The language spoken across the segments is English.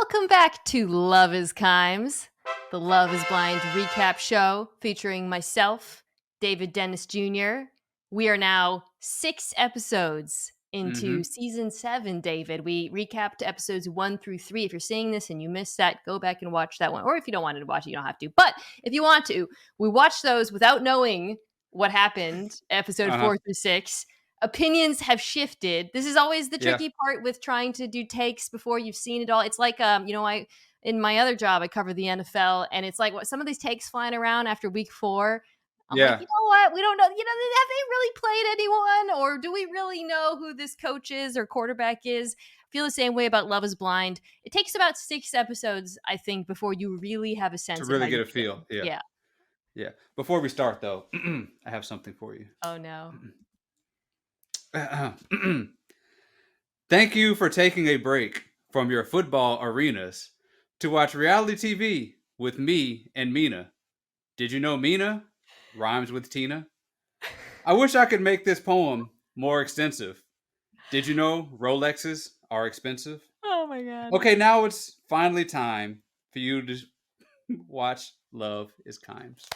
Welcome back to Love is Kimes, the Love is Blind recap show featuring myself, David Dennis Jr. We are now 6 episodes into season 7, David. We recapped episodes 1 through 3. If you're seeing this and you missed that, go back and watch that one. Or if you don't want to watch it, you don't have to. But if you want to, we watched those without knowing what happened, episode 4 through 6. Opinions have shifted. This is always the tricky part with trying to do takes before you've seen it all. It's like, I in my other job, I cover the NFL, and it's like what some of these takes flying around after week 4. I'm like, you know what? We don't know. Have they really played anyone, or do we really know who this coach is or quarterback is? I feel the same way about Love is Blind. It takes about 6 episodes, I think, before you really have a sense to of really how get you a feel. feel. Yeah. Before we start, though, I have something for you. Oh no. Thank you for taking a break from your football arenas to watch reality TV with me and Mina. Did you know Mina rhymes with Tina? I wish I could make this poem more extensive. Did you know Rolexes are expensive? Oh my god. Okay, now it's finally time for you to watch Love is Kimes.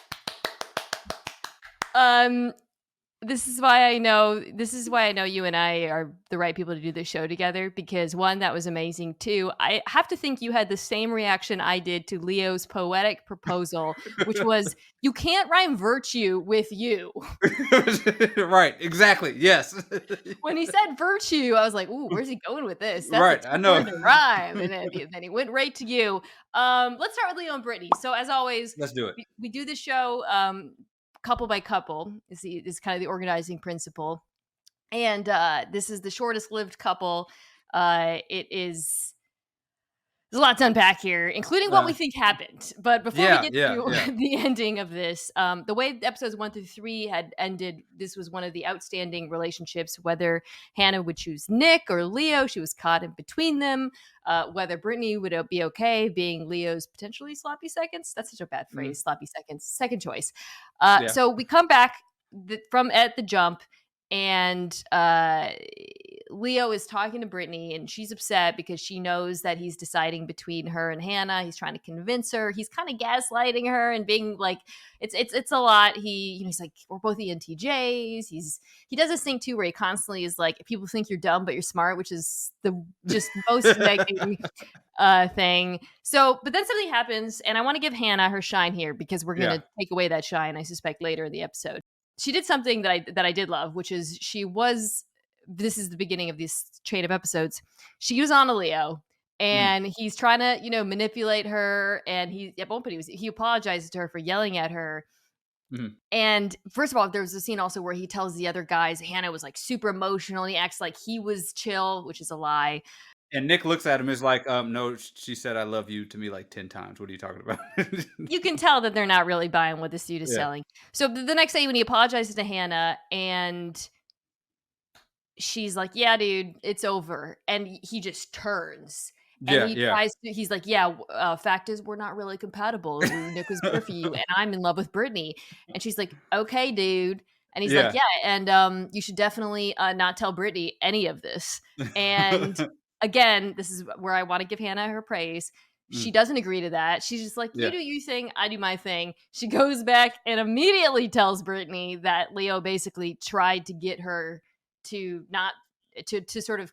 This is why I know you and I are the right people to do this show together, because 1, that was amazing. 2, I have to think you had the same reaction I did to Leo's poetic proposal, which was, you can't rhyme virtue with you. Right, exactly. Yes. When he said virtue, I was like, ooh, where's he going with this? That's right, a I know. to rhyme. And then he went right to you. Let's start with Leo and Brittany. So as always, Let's do it. We do the show couple by couple is kind of the organizing principle, and this is the shortest lived couple. There's a lot to unpack here, including what we think happened. But before we get to the ending of this, the way episodes 1 through 3 had ended, this was one of the outstanding relationships. Whether Hannah would choose Nick or Leo, she was caught in between them. Whether Brittany would be okay being Leo's potentially sloppy seconds. That's such a bad phrase, sloppy seconds. Second choice. So we come back from at the jump, and Leo is talking to Brittany, and she's upset because she knows that he's deciding between her and Hannah. He's trying to convince her. He's kind of gaslighting her and being like, it's a lot. He's like, we're both ENTJs. He does this thing too where he constantly is like, people think you're dumb but you're smart, which is the just most negative thing. So, but then something happens, and I want to give Hannah her shine here, because we're going to take away that shine, I suspect, later in the episode. She did something that I did love, which is this is the beginning of this chain of episodes. She was on a Leo, and he's trying to, manipulate her, and he apologizes to her for yelling at her. And first of all, there was a scene also where he tells the other guys Hannah was like super emotional, and he acts like he was chill, which is a lie. And Nick looks at him, is like, no, she said I love you to me like 10 times. What are you talking about? You can tell that they're not really buying what this dude is selling. So the next day when he apologizes to Hannah, and she's like, yeah, dude, it's over. And he just turns. And he's like, fact is, we're not really compatible. Nick was good for you, and I'm in love with Brittany. And she's like, okay, dude. And he's like, yeah, and you should definitely not tell Brittany any of this. And again, this is where I want to give Hannah her praise. She doesn't agree to that. She's just like, you do your thing, I do my thing. She goes back and immediately tells Brittany that Leo basically tried to get her to not to sort of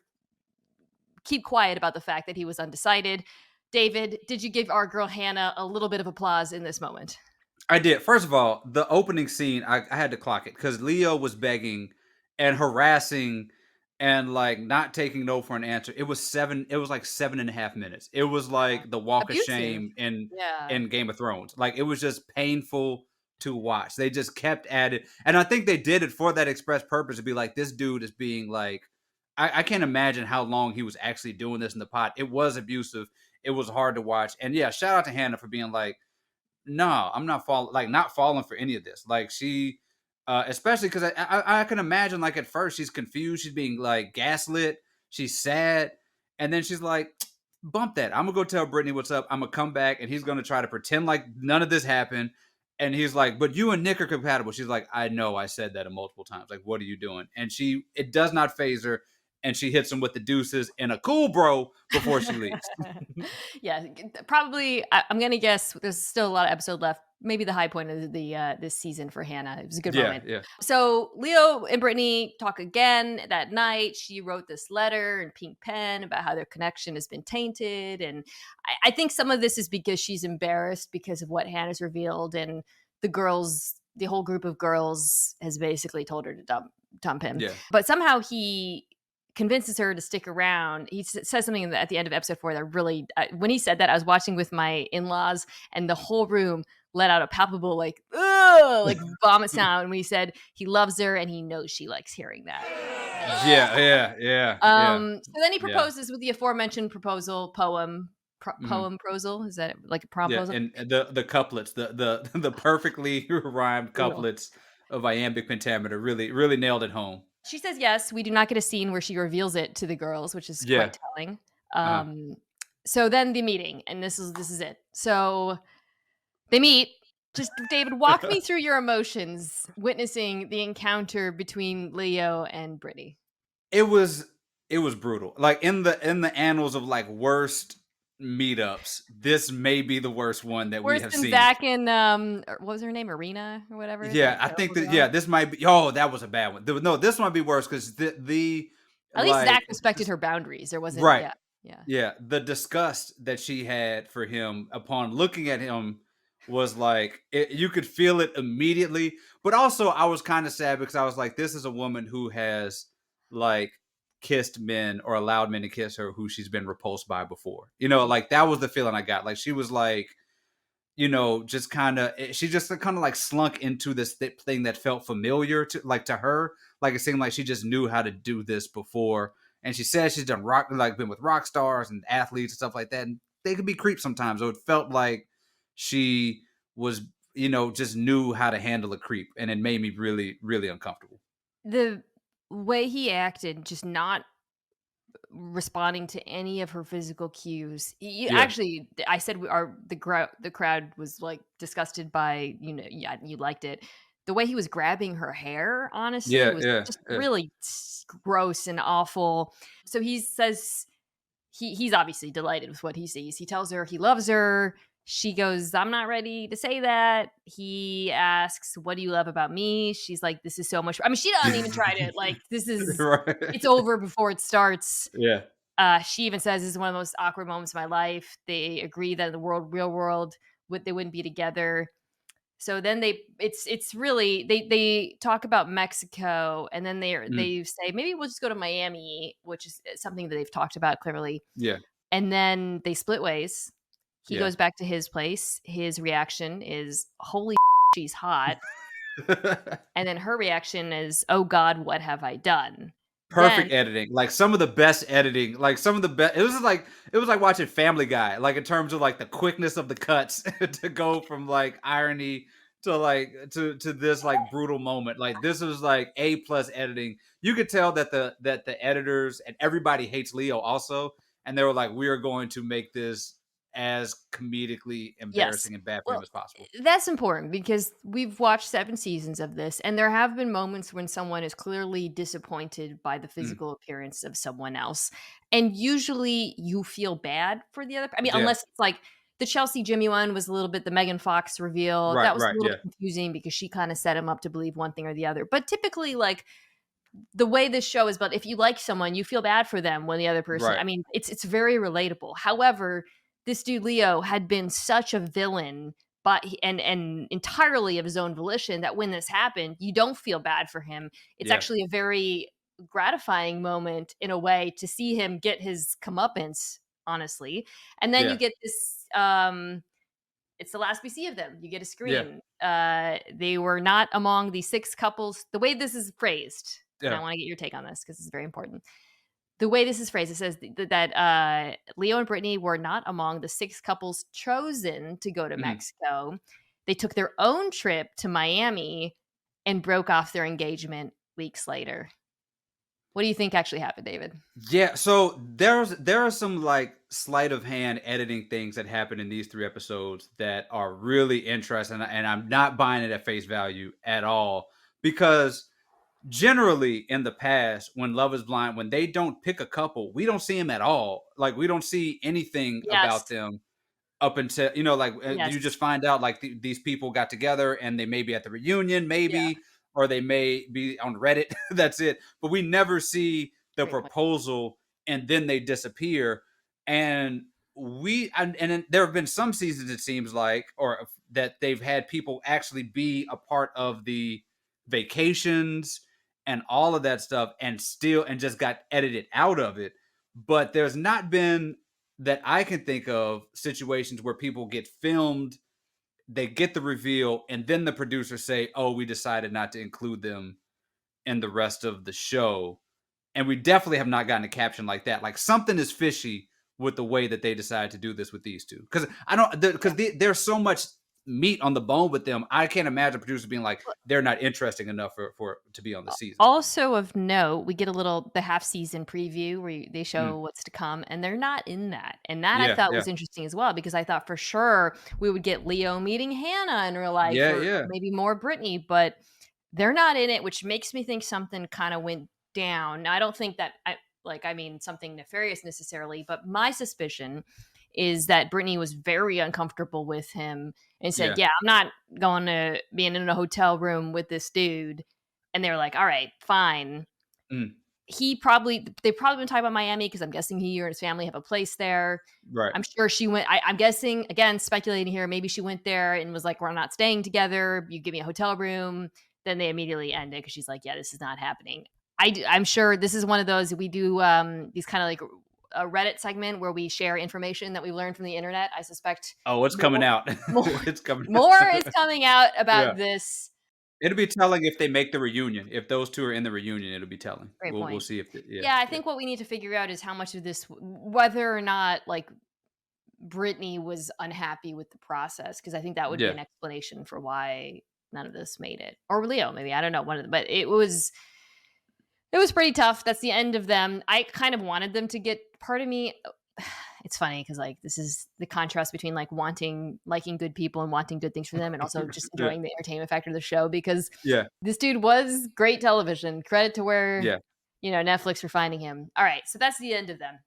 keep quiet about the fact that he was undecided. David, did you give our girl Hannah a little bit of applause in this moment? I did. First of all, the opening scene, I had to clock it, because Leo was begging and harassing and like not taking no for an answer. It was like 7.5 minutes. It was like the walk of shame in Game of Thrones. Like, it was just painful to watch. They just kept at it. And I think they did it for that express purpose, to be like, this dude is being like, I can't imagine how long he was actually doing this in the pot. It was abusive. It was hard to watch. And yeah, shout out to Hannah for being like, no, I'm not falling for any of this. Like, she, especially because I can imagine, like, at first she's confused. She's being like gaslit. She's sad. And then she's like, bump that. I'm going to go tell Brittany what's up. I'm going to come back, and he's going to try to pretend like none of this happened. And he's like, but you and Nick are compatible. She's like, I know, I said that multiple times. Like, what are you doing? And it does not faze her. and she hits him with the deuces and a cool bro before she leaves. Yeah, probably. I'm gonna guess there's still a lot of episode left. Maybe the high point of the this season for Hannah. It was a good Yeah, moment. yeah. So Leo and Brittany talk again that night. She wrote this letter in pink pen about how their connection has been tainted, and I think some of this is because she's embarrassed because of what Hannah's revealed, and the whole group of girls, has basically told her to dump him. Yeah. But somehow he convinces her to stick around. He says something at the end of episode 4 that really, when he said that, I was watching with my in-laws, and the whole room let out a palpable like, ugh, like vomit sound when he said he loves her and he knows she likes hearing that. Yeah, yeah, yeah, yeah, So then he yeah. proposes with the aforementioned poem Mhm. prosal. Is that like a Yeah, proposal? and the couplets, the perfectly rhymed Brutal. couplets of iambic pentameter really nailed it home. She says yes. We do not get a scene where she reveals it to the girls, which is Yeah. quite telling. Uh-huh. So then the meeting, and this is it. So they meet. Just David, walk me through your emotions witnessing the encounter between Leo and Brittany. It was it was brutal. Like in the annals of like worst meetups, this may be the worst one that we Worse have than seen. Zach and what was her name, Marina or whatever, Yeah, that I think terrible that yeah, girl. this might be oh, that was a bad one. No, this might be worse because the At least Zach like respected her boundaries. There wasn't, right. yeah, yeah. Yeah, the disgust that she had for him upon looking at him was like you could feel it immediately. But also, I was kind of sad because I was like, this is a woman who has like kissed men or allowed men to kiss her who she's been repulsed by before. You know, Yeah. like that was the feeling I got. Like she was like, you know, just kind of she just kind of like slunk into this thing that felt familiar to her. Like it seemed like she just knew how to do this before. And she said she's done been with rock stars and athletes and stuff like that. And they could be creeps sometimes. So it felt like she was, you know, just knew how to handle a creep. And it made me really uncomfortable. The way he acted, just not responding to any of her physical cues. Yeah. Actually, I said the crowd was like disgusted by, yeah, you liked it. The way he was grabbing her hair, honestly, Yeah. was Yeah. just Yeah. really gross and awful. So he says he's obviously delighted with what he sees. He tells her he loves her. She goes, I'm not ready to say that. He asks, what do you love about me? She's like, this is so much. I mean, she doesn't even try to, like, it's Right. over before it starts. Yeah. She even says this is one of the most awkward moments of my life. They agree that in the real world, they wouldn't be together. So then it's really they talk about Mexico, and then Mm, they say maybe we'll just go to Miami, which is something that they've talked about clearly. yeah. And then they split ways. He Yeah. goes back to his place. His reaction is, "Holy, she's hot." And then her reaction is, "Oh God, what have I done?" Then Perfect editing, like some of the best editing, like some of the best. It was like watching Family Guy, like in terms of like the quickness of the cuts to go from like irony to like to this like brutal moment. Like this was like A plus editing. You could tell that the editors and everybody hates Leo also, and they were like, we are going to make this as comedically yes. embarrassing and bad for him Well, as possible. that's important because we've watched 7 seasons of this, and there have been moments when someone is clearly disappointed by the Mm, physical appearance of someone else, and usually you feel bad for the other. I mean, yeah, unless it's like the Chelsea Jimmy one was a little bit the Megan Fox reveal. right, That was a right, little yeah, bit confusing because she kinda set him up to believe one thing or the other. But typically, like, the way this show is built, if you like someone, you feel bad for them when the other person, right, I mean, it's very relatable. However, this dude Leo had been such a villain, but and entirely of his own volition, that when this happened, you don't feel bad for him. It's yeah, actually a very gratifying moment in a way to see him get his comeuppance, honestly. And then you yeah, get this it's the last we see of them. You get a yeah, screen. They were not among the 6 couples. The way this is phrased, and I yeah. want to get your take on this because it's very important. The way this is phrased, it says that Leo and Brittany were not among the 6 couples chosen to go to Mhm. Mexico. They took their own trip to Miami and broke off their engagement weeks later. What do you think actually happened, David? Yeah, so there are some like sleight of hand editing things that happen in these 3 episodes that are really interesting, and I'm not buying it at face value at all because generally in the past when Love is Blind, when they don't pick a couple, we don't see them at all. Like we don't see anything about Yes. them up until like you just Yes. find out like these people got together and they may be at the reunion, Yeah. maybe, or they may be on Reddit. That's it. But we never see the Great point. proposal and then they disappear. And and then there have been some seasons it seems like, or that they've had people actually be a part of the vacations and all of that stuff and just got edited out of it. But there's not been that I can think of situations where people get filmed, they get the reveal, and then the producers say, "Oh, we decided not to include them in the rest of the show." And we definitely have not gotten a caption like that. Like something is fishy with the way that they decided to do this with these two. Because I don't, because there's so much meat on the bone with them. I can't imagine producers being like, they're not interesting enough for to be on the season. Also of note, we get the half season preview where they Mm. show what's to come, and they're not in that. And that I Yeah, thought yeah, was interesting as well because I thought for sure we would get Leo meeting Hannah in real life yeah, or yeah. maybe more Brittany, but they're not in it, which makes me think something kind of went down. Now, I don't think that I mean something nefarious necessarily, but my suspicion is that Brittany was very uncomfortable with him and said, Yeah. "Yeah, I'm not going to being in a hotel room with this dude." And they were like, "All right, fine." Mm. They've probably been talking about Miami because I'm guessing he or his family have a place there. Right. I'm sure she went. I'm guessing again, speculating here. Maybe she went there and was like, "We're not staying together. You give me a hotel room." Then they immediately end it because she's like, "Yeah, this is not happening." I'm sure this is one of those we do these kind of like a Reddit segment where we share information that we learned from the internet. I suspect Oh, it's coming more, out. more, It's coming more is coming out Yeah. about this. It'll be telling if they make the reunion. If those 2 are in the reunion, it'll be telling. Great We'll point. see if the yeah, Yeah, I yeah. think what we need to figure out is how much of this, whether or not like Brittany was unhappy with the process, because I think that would be Yeah. an explanation for why none of this made it, or Leo, maybe I don't know one of them, but it was pretty tough. That's the end of them. I kind of wanted them to get part of me. It's funny because like this is the contrast between like liking good people and wanting good things for them, and also just Yeah. enjoying the entertainment factor of the show because Yeah. this dude was great television. Credit to where Yeah. Netflix for finding him. All right, so that's the end of them.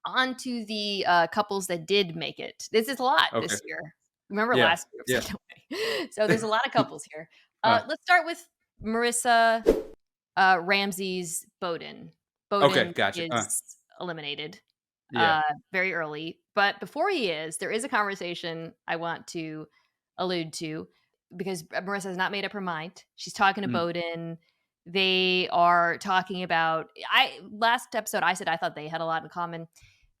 On to the couples that did make it. This is a lot Okay. this year. Remember Yeah. last year? It Yeah. was like, no way. So there's a lot of couples here. Uh, Let's start with Marissa, Ramses, Bohdan. okay, Bohdan gotcha. is eliminated Yeah. very early, but before there is a conversation I want to allude to because Marissa has not made up her mind. She's talking to Mm, Bohdan. They are talking about. I last episode I said I thought they had a lot in common.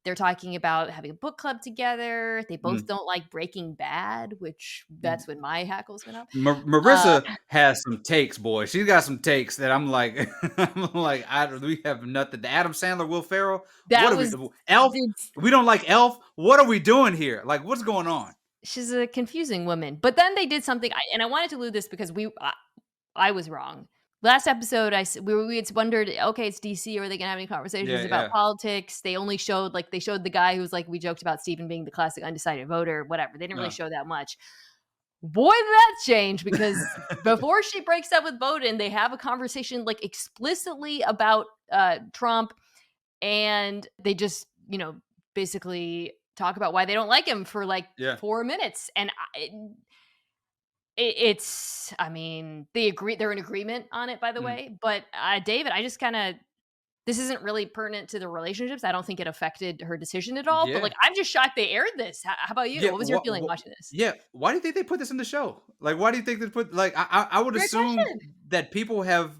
They're talking about having a book club together. They both mm. don't like Breaking Bad, which that's when my hackles went up. Uh, Marissa has some takes, boy. She's got some takes that I'm like, I'm like, we have nothing. The Adam Sandler, Will Ferrell. What that are we? was Elf? it's We don't like Elf. What are we doing here? Like, what's going on? she's a confusing woman. But then they did something, and I wanted to allude this because I was wrong. Last episode, we had wondered, okay, it's DC. Are they gonna have any Yeah, conversations about yeah. politics? They only showed they showed the guy who was like we joked about Stephen being the classic undecided voter, whatever. They didn't really Uh. show that much. Boy, did that change because before she breaks up with Bowden, they have a conversation like explicitly about Trump, and they just basically talk about why they don't like him for like Yeah. 4 minutes, and it's I mean, they're in agreement on it, by the Mm. way, but, David, I just kinda this isn't really pertinent to the relationships, I don't think it affected her decision at all, but, Yeah. like, I'm just shocked they aired this. How about you? Yeah, What was your feeling watching this? yeah, why do you think they put this in the show? Like, why do you think they put like, I would Great assume question. that people have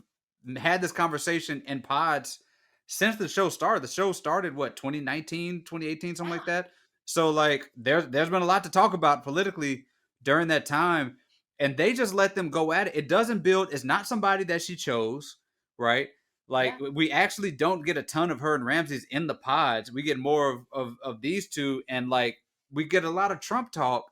had this conversation in pods since the show started. The show started, what, 2019, 2018, something like Yeah, that? So, like, there's been a lot to talk about politically during that time, and they just let them go at it. It doesn't build it's not somebody that she chose, right? Like, yeah. we actually don't get a ton of her and Ramses in the pods. We get more of these two, and, like, we get a lot of Trump talk,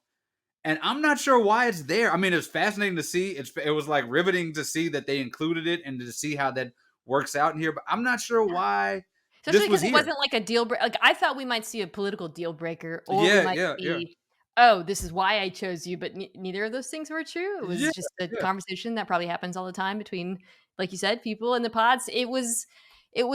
and I'm not sure why it's there. I mean, it's fascinating to see. It was like riveting to see that they included it and to see how that works out in here. But I'm not sure why Especially this was because it here. wasn't like a deal breaker. Like, I thought we might see a political deal breaker, or we Yeah, might yeah, yeah. see "Oh, this is why I chose you," but neither of those things were true. It Yeah, was just a yeah. conversation that probably happens all the time between, like you said, people in the pods. It was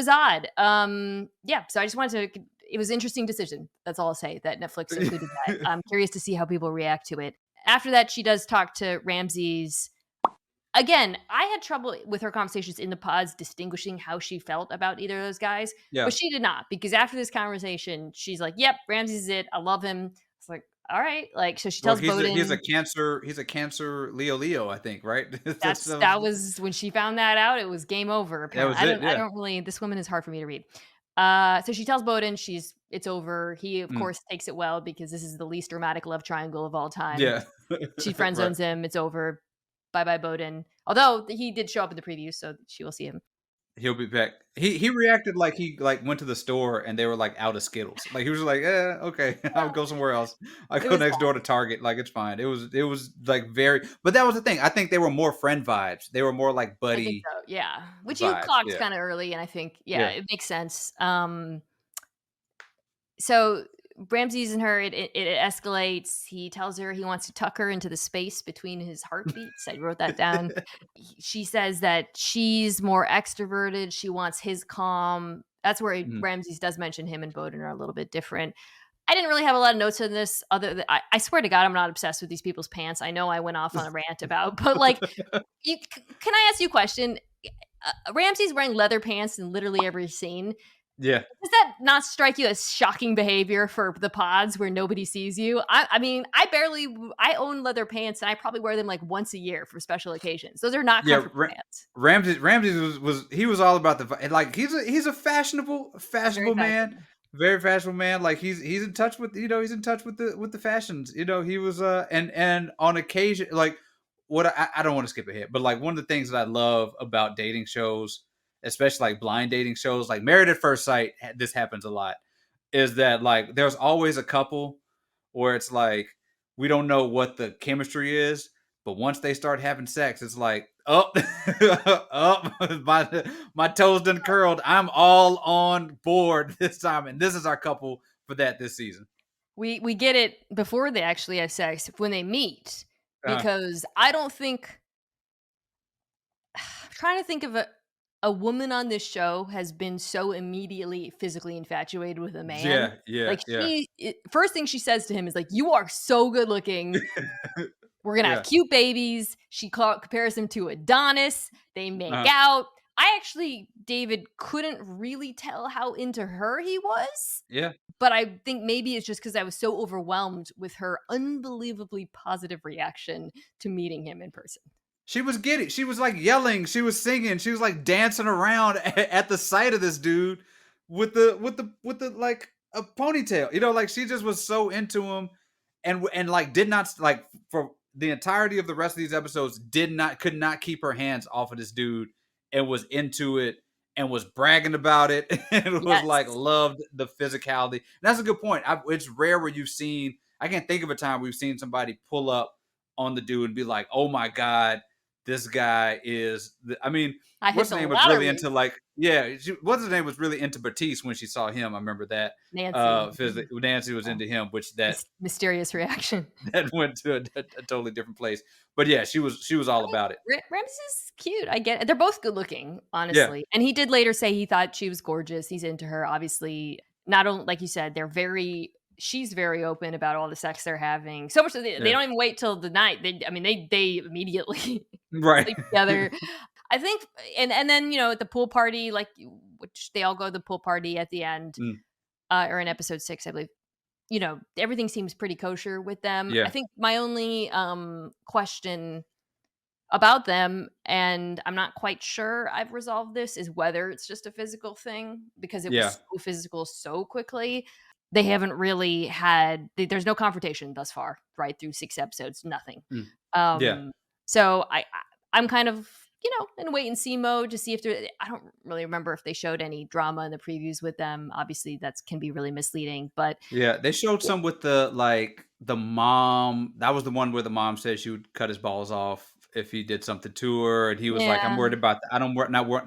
odd. Yeah, so I just wanted to it was an interesting decision. That's all I'll say, that Netflix included that. I'm curious to see how people react to it. After that, she does talk to Ramses. Again, I had trouble with her conversations in the pods distinguishing how she felt about either of those guys, but Yeah. she did not, because after this conversation, she's like, "Yep, Ramses is it. I love him." It's like, "All right." Like, so she Well, tells Boden. he's a Cancer Leo, I think, right? That was when she found that out, it was game over, That apparently. was it, I yeah. don't really, this woman is hard for me to read. So she tells Boden it's over. He, of Mm. course, takes it well because this is the least dramatic love triangle of all time. Yeah. She friend Right. zones him. It's over. Bye bye, Boden. Although he did show up in the preview, so she will see him. He'll be back. He reacted like he, like, went to the store and they were, like, out of Skittles. Like, he was like, "Eh, okay, I'll Yeah, go somewhere else. I'll it go was next door fine. to Target, like, it's fine." It was, like, very, but that was the thing. I think they were more friend vibes. They were more like I think buddy so, yeah. Which you vibes. clocked Yeah. kinda early, and I think, yeah, Yeah. it makes sense. So Ramses and her, it escalates. He tells her he wants to tuck her into the space between his heartbeats. I wrote that down. She says that she's more extroverted. She wants his calm. That's where Mhm. Ramses does mention him and Bowden are a little bit different. I didn't really have a lot of notes on this other than I swear to God, I'm not obsessed with these people's pants. I know I went off on a rant about, but like, can I ask you a question? Ramsey's wearing leather pants in literally every scene. Yeah. Does that not strike you as shocking behavior for the pods where nobody sees you? I mean, I own leather pants and I probably wear them like once a year for special occasions. Those are not Yeah, comfortable pants. Ramses was he was all about and, like, he's a Very fashionable man, fashionable. very fashionable man. Like, he's in touch with, he's in touch with the fashions. He was, and on occasion, like, what I don't want to skip ahead, but, like, one of the things that I love about dating shows, especially like blind dating shows, like Married at First Sight, this happens a lot, is that, like, there's always a couple where it's like we don't know what the chemistry is, but once they start having sex, it's like, oh, oh, my toes done curled. I'm all on board this time, and this is our couple for that this season. We get it before they actually have sex when they meet, Uh, because I don't think I'm trying to think of a woman on this show has been so immediately physically infatuated with a man. yeah, yeah, Like, yeah, first thing she says to him is like, "You are so good looking. We're gonna have yeah. cute babies." She compares him to Adonis. They make Uh, out. I actually, David, couldn't really tell how into her he was, yeah. but I think maybe it's just because I was so overwhelmed with her unbelievably positive reaction to meeting him in person. She was giddy. She was like yelling. She was singing. She was like dancing around at the sight of this dude with the like a ponytail. Like, she just was so into him, and like did not, like, for the entirety of the rest of these episodes, could not keep her hands off of this dude, and was into it, and was bragging about it, and was like, Yes. loved the physicality. And that's a good point. It's rare where you've seen. I can't think of a time we've seen somebody pull up on the dude and be like, "Oh my god, this guy is." I mean, I hit what's the the name was really lottery. into, like, yeah. What's his name was really into Batiste when she saw him. I remember that. Nancy. Nancy was Yeah. into him, which that Mysterious reaction. that went to a totally different place. But yeah, she was all I mean, about it. Ramses is cute. I get it. They're both good looking, Yeah, honestly. And he did later say he thought she was gorgeous. He's into her, obviously. Not only, like you said, she's very open about all the sex they're having. So much that they yeah, don't even wait till the night. I mean, they immediately right. sleep together. I think, and then, at the pool party, like, which they all go to the pool party at the end, Mm, or in episode 6, I believe. Everything seems pretty kosher with them. I yeah, think my only question about them, and I'm not quite sure I've resolved this, is whether it's just a physical thing because it was yeah, so physical so quickly. They haven't really there's no confrontation thus far, right? Through 6 episodes, nothing. mm, yeah. Um, so I'm kind of, in wait and see mode to see if I don't really remember if they showed any drama in the previews with them. Obviously, that can be really misleading, but Yeah, they showed some with the mom. That was the one where the mom said she would cut his balls off if he did something to her, and he was like, "I'm yeah, worried about I don't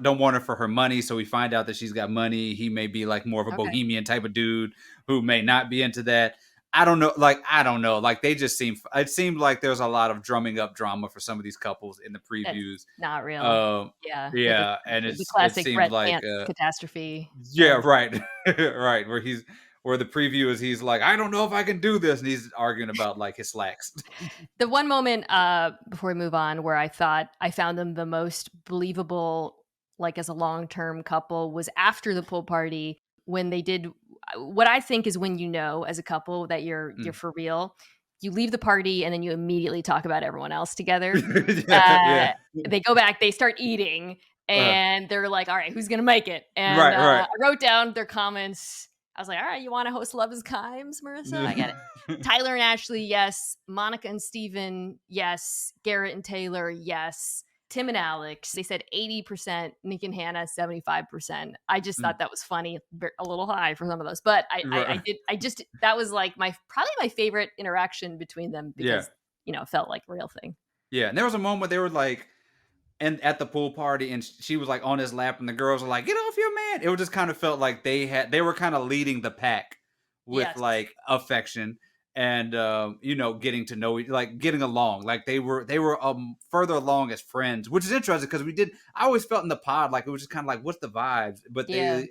don't want her for her money." So we find out that she's got money. He may be like more of a okay. bohemian type of dude who may not be into that. I don't know. Like, I don't know. Like, they just seem. It seemed like there's a lot of drumming up drama for some of these couples in the That's previews. not real. Um, Yeah, yeah, and the it classic seemed Brett like, Pants catastrophe. yeah, right, right. Where the preview is, he's like, I don't know if I can do this, and he's arguing about like his slacks. The one moment, before we move on, where I thought I found them the most believable, like, as a long-term couple, was after the pool party when they did what I think is when you know as a couple that you're Mm. for real. You leave the party and then you immediately talk about everyone else together. Yeah, yeah. They go back, they start eating, Uh, and they're like, "All right, who's gonna make it?" And, right, right. I wrote down their comments. I was like, "All right, you wanna host Love Is Kimes, Marissa? I get it." Tyler and Ashley, yes. Monica and Steven, yes. Garrett and Taylor, yes. Tim and Alex, they said 80%. Nick and Hannah, 75%. I just Mm, thought that was funny, a little high for some of those. But right. I just, that was like probably my favorite interaction between them Yeah, because, it felt like a real thing. yeah. And there was a moment they were like, and at the pool party, and she was like on his lap, and the girls were like, "Get off your man!" It just kind of felt like they were kind of leading the pack with Yes. like affection and getting to know like getting along. Like they were further along as friends, which is interesting because I always felt in the pod like it was just kind of like what's the vibes, but Yeah.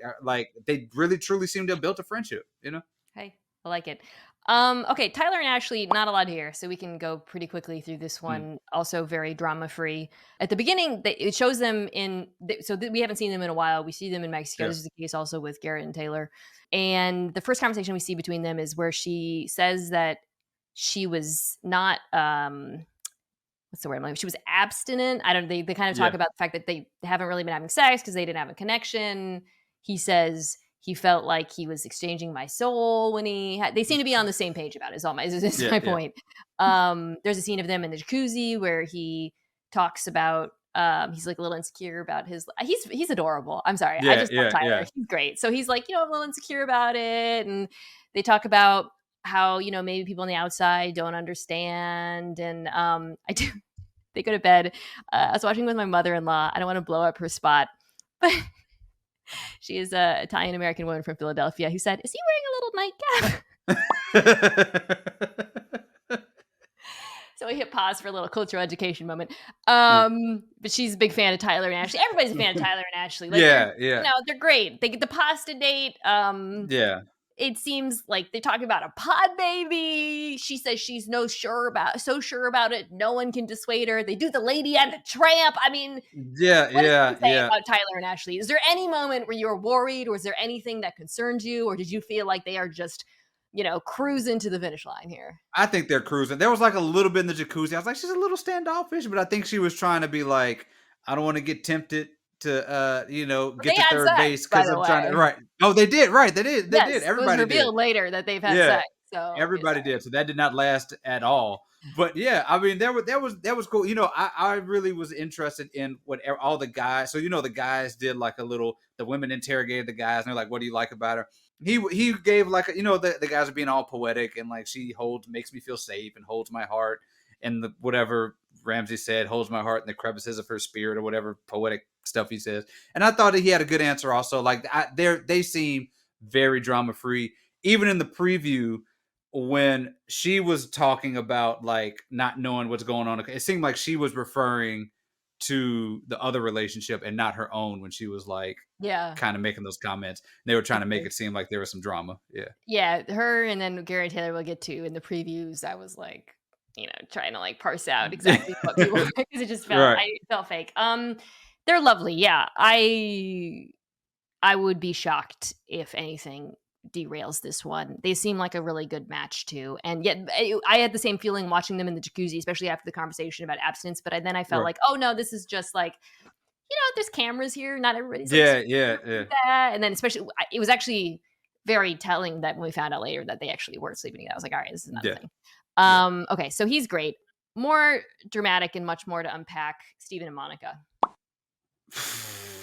they really truly seem to have built a friendship. Hey, I like it. Okay, Tyler and Ashley, not a lot here, so we can go pretty quickly through this Mm, one. Also, very drama free. At the beginning, it shows them we haven't seen them in a while. We see them in Mexico. yeah, This is the case also with Garrett and Taylor. And the first conversation we see between them is where she says that she was not what's the word? She was abstinent. I don't. They kind of talk yeah, about the fact that they haven't really been having sex because they didn't have a connection. He says he felt like he was exchanging my soul when he had. They seem to be on the same page about it. Is yeah, my yeah, point. There's a scene of them in the jacuzzi where he talks about. He's like a little insecure about his. He's adorable. I'm sorry. I yeah, just love yeah, Tyler. yeah. He's great. So he's like, I'm a little insecure about it, and they talk about how maybe people on the outside don't understand, and I do. They go to bed. I was watching with my mother-in-law. I don't want to blow up her spot, but she is a Italian American woman from Philadelphia who said, "Is he wearing a little nightcap?" So we hit pause for a little cultural education moment. But she's a big fan of Tyler and Ashley. Everybody's a fan of Tyler and Ashley. Like Yeah, yeah, they're great. They get the pasta date. yeah. It seems like they talk about a pod baby. She says she's so sure about it. No one can dissuade her. They do the Lady and the Tramp. I mean, Yeah, what does yeah, it say yeah. about Tyler and Ashley? Is there any moment where you were worried, or is there anything that concerns you, or did you feel like they are just, cruising to the finish line here? I think they're cruising. There was like a little bit in the jacuzzi. I was like, she's a little standoffish, but I think she was trying to be like, I don't want to get tempted to They get to had third sex, base by because the I'm trying to way. right. Oh, they did, right. They did. Yes, it was Everybody did. revealed later that they've had Yeah. sex. So Everybody did. So that did not last at all. But yeah, I mean, that was cool. I really was interested in what all the guys. So the guys did like a little. The women interrogated the guys, and they're like, "What do you like about her?" He gave like the guys are being all poetic and like she makes me feel safe and holds my heart and the whatever Ramsey said holds my heart in the crevices of her spirit or whatever poetic stuff he says. And I thought that he had a good answer also. Like they seem very drama free. Even in the preview, when she was talking about like not knowing what's going on, it seemed like she was referring to the other relationship and not her own when she was like yeah. kind of making those comments. They were trying to make it seem like there was some drama. Yeah. Yeah, her and then Gary Taylor will get to in the previews. I was like, trying to like parse out exactly what people because it just Right. felt fake. They're lovely. Yeah. I would be shocked if anything derails this one. They seem like a really good match too. And yet I had the same feeling watching them in the jacuzzi, especially after the conversation about abstinence, but then I felt Right. like, "Oh no, this is just like there's cameras here. Not everybody's like Yeah, super yeah, into yeah. that." And then especially, it was actually very telling that when we found out later that they actually were sleeping together. I was like, all right, this is not a Yeah. thing. Yeah. Okay, so he's great. More dramatic and much more to unpack. Steven and Monica.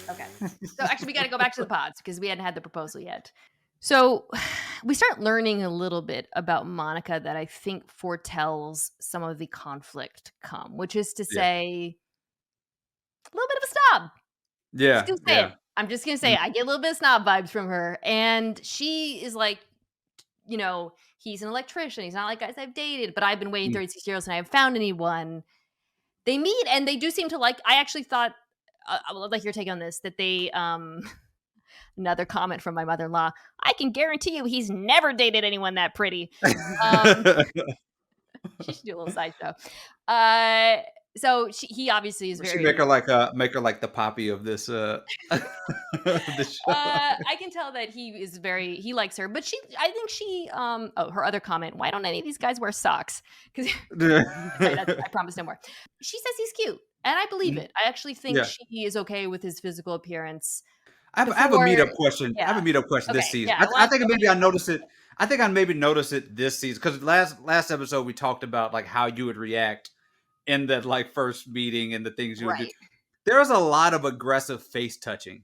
Okay, so actually, we got to go back to the pods because we hadn't had the proposal yet. So we start learning a little bit about Monica that I think foretells some of the conflict come, which is to Yeah. say, a little bit of a snob. Just Yeah. gonna say it. Yeah. I'm just gonna say Mm. it. I get a little bit of snob vibes from her, and she is like you know, he's an electrician. He's not like guys I've dated, but I've been waiting 36 years and I haven't found anyone. They meet and they do seem to like. I actually thought, I would like your take on this, that they, another comment from my mother in law. I can guarantee you he's never dated anyone that pretty. Um, she should do a little sideshow. Uh, so he obviously is We should make very. her like the Poppy of this this show. I can tell that he likes her, but I think her other comment, why don't any of these guys wear socks? Because I promise no more. She says he's cute, and I believe it. I actually think Yeah. she is okay with his physical appearance I have a before. meetup question. I have a Yeah. meetup question this Okay. season. Yeah. I I want think I want maybe your I noticed it. I think I maybe noticed it this season because last episode we talked about like how you would react in that like first meeting and the things you would do. right. There's a lot of aggressive face touching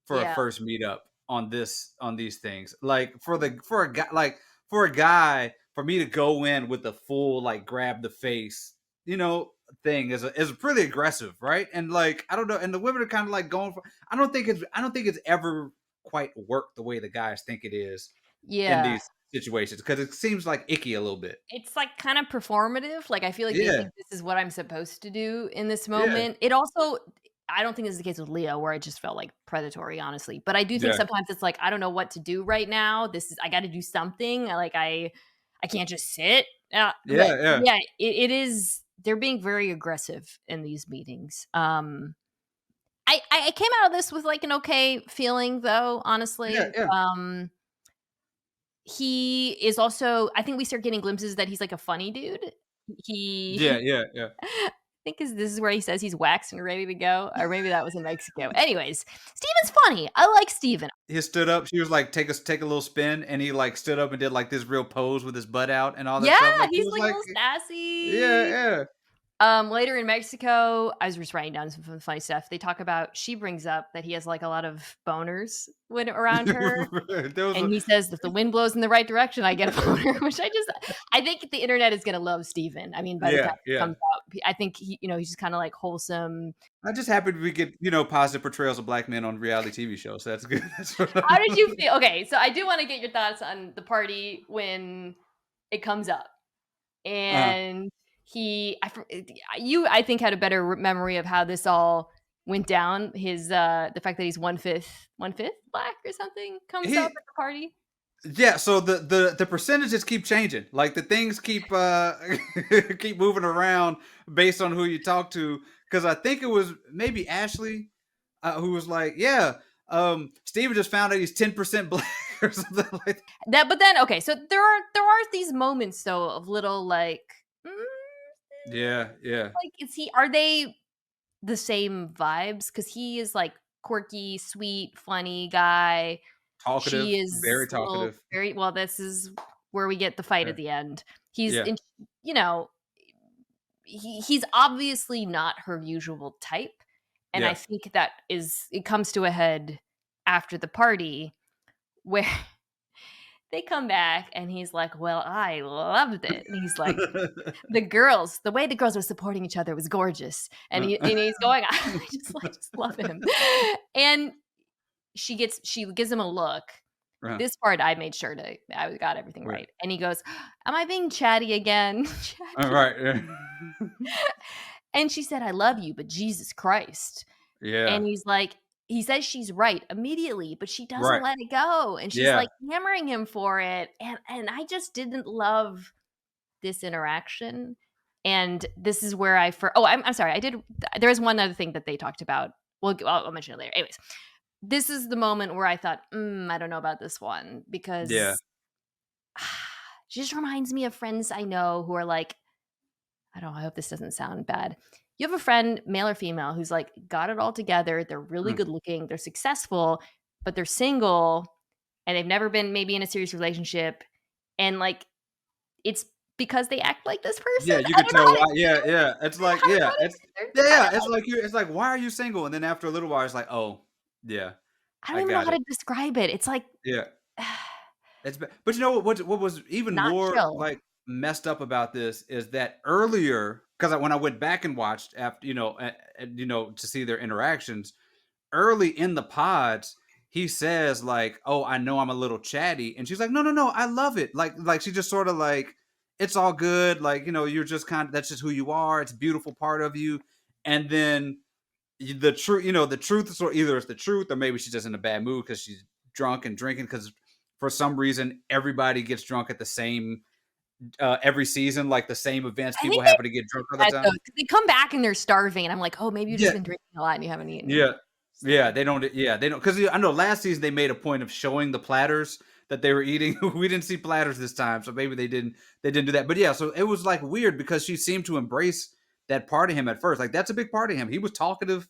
for a Yeah. first meetup on these things. Like for a guy for me to go in with the full like grab the face, thing is pretty aggressive, right? And like I don't know, and the women are kind of like going for. I don't think it's ever quite worked the way the guys think it is in Yeah. these situations because it seems like icky a little bit. It's, like, kind of performative, like, I feel like they Yeah, think this is what I'm supposed to do in this yeah, moment. It also I don't think this is the case with Leo, where it just felt, like, predatory, honestly, but I do think yeah, sometimes it's like, I don't know what to do right now, I gotta do something, I can't just sit, but yeah, yeah, yeah, it is they're being very aggressive in these meetings. I came out of this with, like, an okay feeling, though, yeah, honestly. yeah, He is also, I think we start getting glimpses that he's, like, a funny dude. yeah, He yeah, yeah. I think this is where he says he's waxed and ready to go, or maybe that was in Mexico. Anyways, Steven's funny. I like Steven. He stood up. She was like, take a little spin," and he like stood up and did like this real pose with his butt out and all that Yeah, stuff. Like he he's, was like, a like, little yeah, sassy. yeah. Later in Mexico, I was just writing down some funny stuff. They talk about she brings up that he has, like, a lot of boners when around her. There was And a he says, "If the wind blows in the right direction, I get a boner," which I think the internet is gonna love Steven. I mean, by the time yeah, it yeah. comes out, I think he's just kinda, like, wholesome. I'm just happy we get positive portrayals of black men on reality TV shows. So that's good. That's what How did you feel? Okay, so I do wanna get your thoughts on the party when it comes up, uh, and I think, had a better memory of how this all went down. The fact that he's one fifth black or something comes up he at the party. Yeah, so the percentages keep changing. Like the things keep keep moving around based on who you talk to. Because I think it was maybe Ashley who was like, "Yeah, Steven just found out he's 10% black or something like that." But then, okay, so there are these moments though of little like, mm, Yeah, yeah, like are they the same vibes? Because he is like quirky, sweet, funny guy. She talkative, is very a little talkative. very well. This is where we get the fight Yeah, at the end. He's yeah, in, you know, he's obviously not her usual type, and I yeah. think it comes to a head after the party where they come back and he's like, "Well, I loved it." And he's like, the way the girls were supporting each other was gorgeous." And Uh, he's going, I just love him. And she gives him a look. uh, This part I made sure I got everything right. right. And he goes, "Am I being chatty again?" All Chatty. right. Yeah. And she said, "I love you, but Jesus Christ." Yeah. And he says she's right immediately, but she doesn't Right. let it go. And she's Yeah. like hammering him for it. And I just didn't love this interaction. And this is where I'm sorry. There is one other thing that they talked about. Well, I'll mention it later. Anyways, this is the moment where I thought, I don't know about this one Yeah. because she just reminds me of friends I know who are like, I don't know, I hope this doesn't sound bad. You have a friend, male or female, who's like got it all together. They're really Mm. good looking, they're successful, but they're single and they've never been maybe in a serious relationship. And like, it's because they act like this person. Yeah, you I could don't know tell how to, why. Yeah, yeah. It's I don't know like, how to yeah, put it. it's I yeah, don't it's know. like it's like, why are you single? And then after a little while, it's like, oh, yeah, I don't I even know got how to it. describe it. It's like Yeah, but you know what was even not more chill. like messed up about this is that earlier, because when I went back and watched after, to see their interactions early in the pods, he says like, "Oh, I know I'm a little chatty," and she's like, "No, no, no, I love it." Like she just sort of like, "It's all good. Like, you're just kind of that's just who you are. It's a beautiful part of you." And then the truth, the truth is, or either it's the truth, or maybe she's just in a bad mood because she's drunk and drinking. Because for some reason, everybody gets drunk at the same every season, like the same events. I People think they happen to get drunk all the that though, time. 'cause they come back and they're starving, and I'm like, "Oh, maybe you've just Yeah, been drinking a lot and you haven't eaten." yeah. Yeah, So, they don't, because I know last season they made a point of showing the platters that they were eating. We didn't see platters this time, so maybe they didn't do that. But yeah, so it was like weird because she seemed to embrace that part of him at first. Like that's a big part of him. He was talkative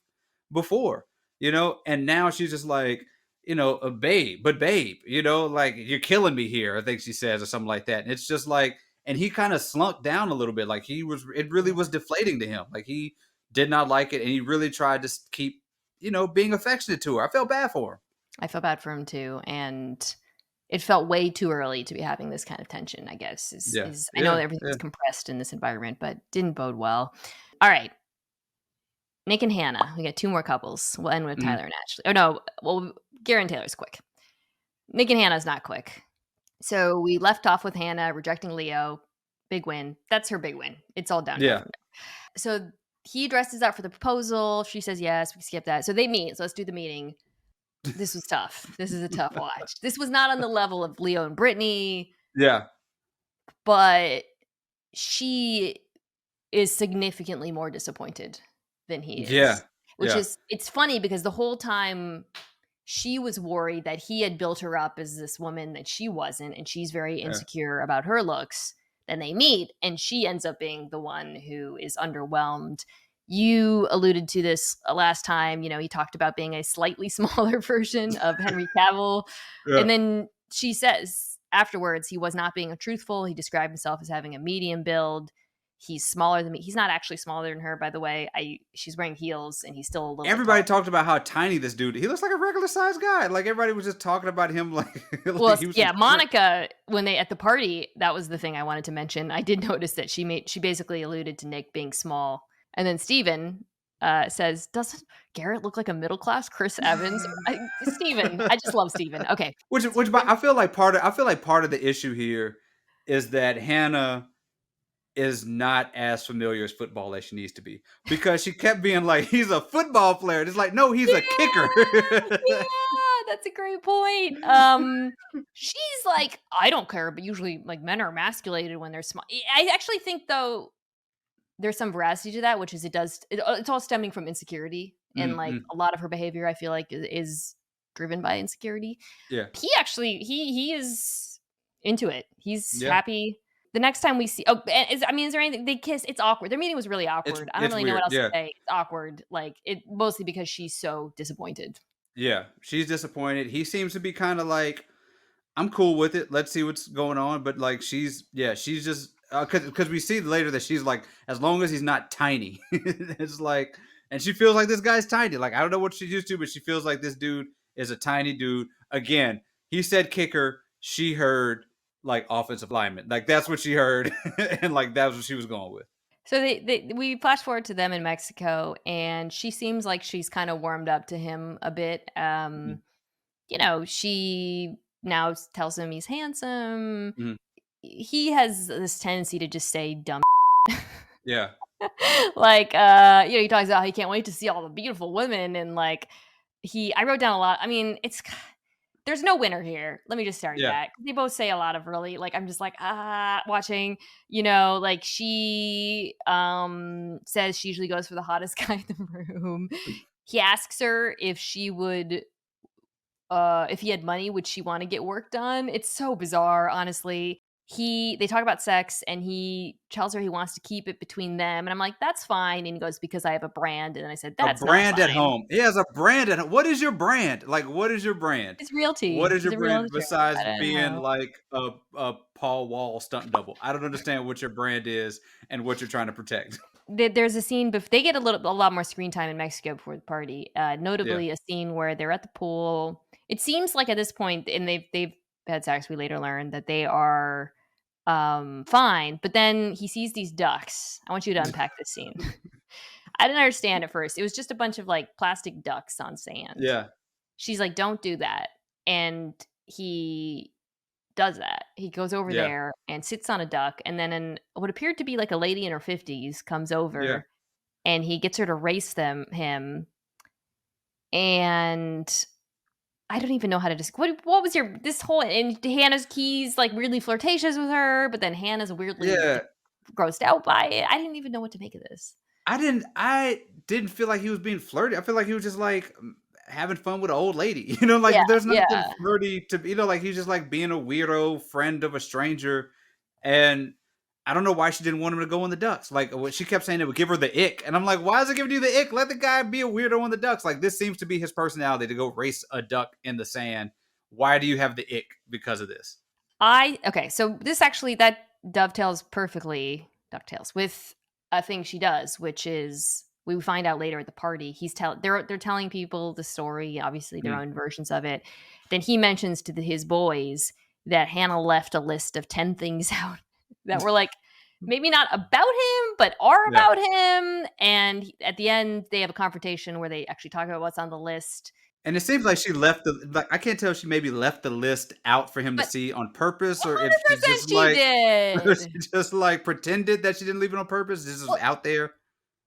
before, and now she's just like, a babe, but babe, like you're killing me here, I think she says, or something like that. And it's just like, and he kind of slunk down a little bit. Like it really yeah, was deflating to him. Like he did not like it, and he really tried to keep, being affectionate to her. I felt bad for him. I feel bad for him too, and it felt way too early to be having this kind of tension, I guess, Yeah, is I know yeah, everything's yeah. compressed in this environment, but didn't bode well. All right, Nick and Hannah. We got 2 more couples. We'll end with Mhm. Tyler and Ashley. Oh, no, well, Garrett and Taylor's quick. Nick and Hannah's not quick. So we left off with Hannah rejecting Leo. Big win. That's her big win. It's all downhill Yeah. from there. So he dresses up for the proposal. She says yes. We skip that. So they meet. So let's do the meeting. This was tough. This is a tough watch. This was not on the level of Leo and Brittany, Yeah, but she is significantly more disappointed than he yeah, is, which yeah, is it's funny because the whole time she was worried that he had built her up as this woman that she wasn't, and she's very yeah. insecure about her looks. Then they meet, and she ends up being the one who is underwhelmed. You alluded to this last time. He talked about being a slightly smaller version of Henry Cavill. Yeah. And then she says afterwards he was not being truthful. He described himself as having a medium build. He's smaller than me. He's not actually smaller than her, by the way. She's wearing heels and he's still a little bit Everybody taller. talked about how tiny this dude. He looks like a regular sized guy. Like everybody was just talking about him like Well, like he was some yeah, short. Monica, when they at the party, that was the thing I wanted to mention. I did notice that she basically alluded to Nick being small. And then Steven says, "Doesn't Garrett look like a middle class Chris Evans?" Steven, I just love Steven. Okay. Which Steven, I feel like part of the issue here is that Hannah is not as familiar as football as she needs to be, because she kept being like, he's a football player. It's like, no, he's a kicker. yeah, yeah, that's a great point. She's like, I don't care, but usually like men are emasculated when they're small. I actually think though there's some veracity to that, which is it's all stemming from insecurity, and like Mm-mm. a lot of her behavior, I feel like is driven by insecurity. Yeah, He actually he is into it. He's yeah. happy. The next time we see, oh, and is there anything they kiss? It's awkward. Their meeting was really It's awkward. I don't it's really know weird. what else to Yeah. say. It's awkward, like it mostly because she's so disappointed. Yeah, she's disappointed. He seems to be kind of like, I'm cool with it. Let's see what's going on. But like, she's just because we see later that she's like, as long as he's not tiny, it's like, and she feels like this guy's tiny. Like I don't know what she's used to, but she feels like this dude is a tiny dude. Again, he said kicker. She heard like offensive lineman. Like that's what she heard, and like that's what she was going with. So we flash forward to them in Mexico, and she seems like she's kind of warmed up to him a bit. Mhm, She now tells him he's handsome. mhm. He has this tendency to just say dumb Yeah, like he talks about how he can't wait to see all the beautiful women, and like I wrote down a lot. I mean, there's no winner here. Let me just start yeah. that. They both say a lot of really like I'm just like watching, like she says she usually goes for the hottest guy in the room. He asks her if she would if he had money, would she want to get work done? It's so bizarre, honestly. They talk about sex and he tells her he wants to keep it between them. And I'm like, that's fine. And he goes, because I have a brand. And then I said, A that's not brand at fine. home. He has a brand at home. What is your brand? Like, what is your brand? It's What realty. is He's your a brand realtor. besides I don't being know. like a Paul Wall stunt double? I don't understand what your brand is and what you're trying to protect. There's a scene they get a lot more screen time in Mexico before the party. Yeah. Notably a scene where they're at the pool. It seems like at this point, and they've had sex, we later learn that they are fine, but then he sees these ducks. I want you to unpack this scene. I didn't understand at first. It was just a bunch of like plastic ducks on sand. Yeah. she's like, "Don't do that." And he does that. He goes over Yeah. there and sits on a duck, and then what appeared to be like a lady in her 50s comes Yeah. over, and he gets her to race him, and I don't even know how to what was your this whole and Hannah's keys, like, weirdly flirtatious with her, but then Hannah's weirdly Yeah. grossed out by it. I didn't even know what to make of this. I didn't feel like he was being flirty. I feel like he was just like having fun with an old lady. You know, Yeah, like there's nothing yeah. flirty to like he's just like being a weirdo friend of a stranger. And I don't know why she didn't want him to go on the ducks. Like what she kept saying it would give her the ick. And I'm like, why is it giving you the ick? Let the guy be a weirdo on the ducks. Like this seems to be his personality to go race a duck in the sand. Why do you have the ick because of this? I okay, so this actually that dovetails perfectly ducktails with a thing she does, which is we find out later at the party, they're telling people the story, obviously their Mm. own versions of it. Then he mentions to his boys that Hannah left a list of 10 things out that were like maybe not about him, but are Yeah. about him. And at the end, they have a confrontation where they actually talk about what's on the list. And it seems like she left the like, I can't tell if she maybe left the list out for him to But see on purpose, or if she 100% just she like or she did. just, like, pretended that she didn't leave it on purpose, this is Well, out there.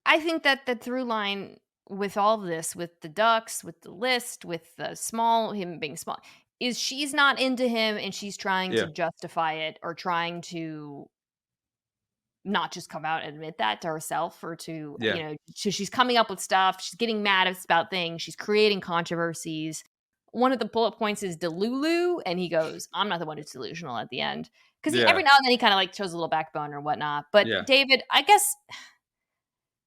I think that the through line with all of this, with the ducks, with the list, with the small him being small, is she's not into him and she's trying to Yeah, justify it or trying to not just come out and admit that to herself or to, yeah, so she's coming up with stuff, she's getting mad about things, she's creating controversies. One of the bullet points is Delulu, and he goes, "I'm not the one who's delusional" at the end. Because he every yeah, now and then he kind of like shows a little backbone or whatnot. But yeah. David, I guess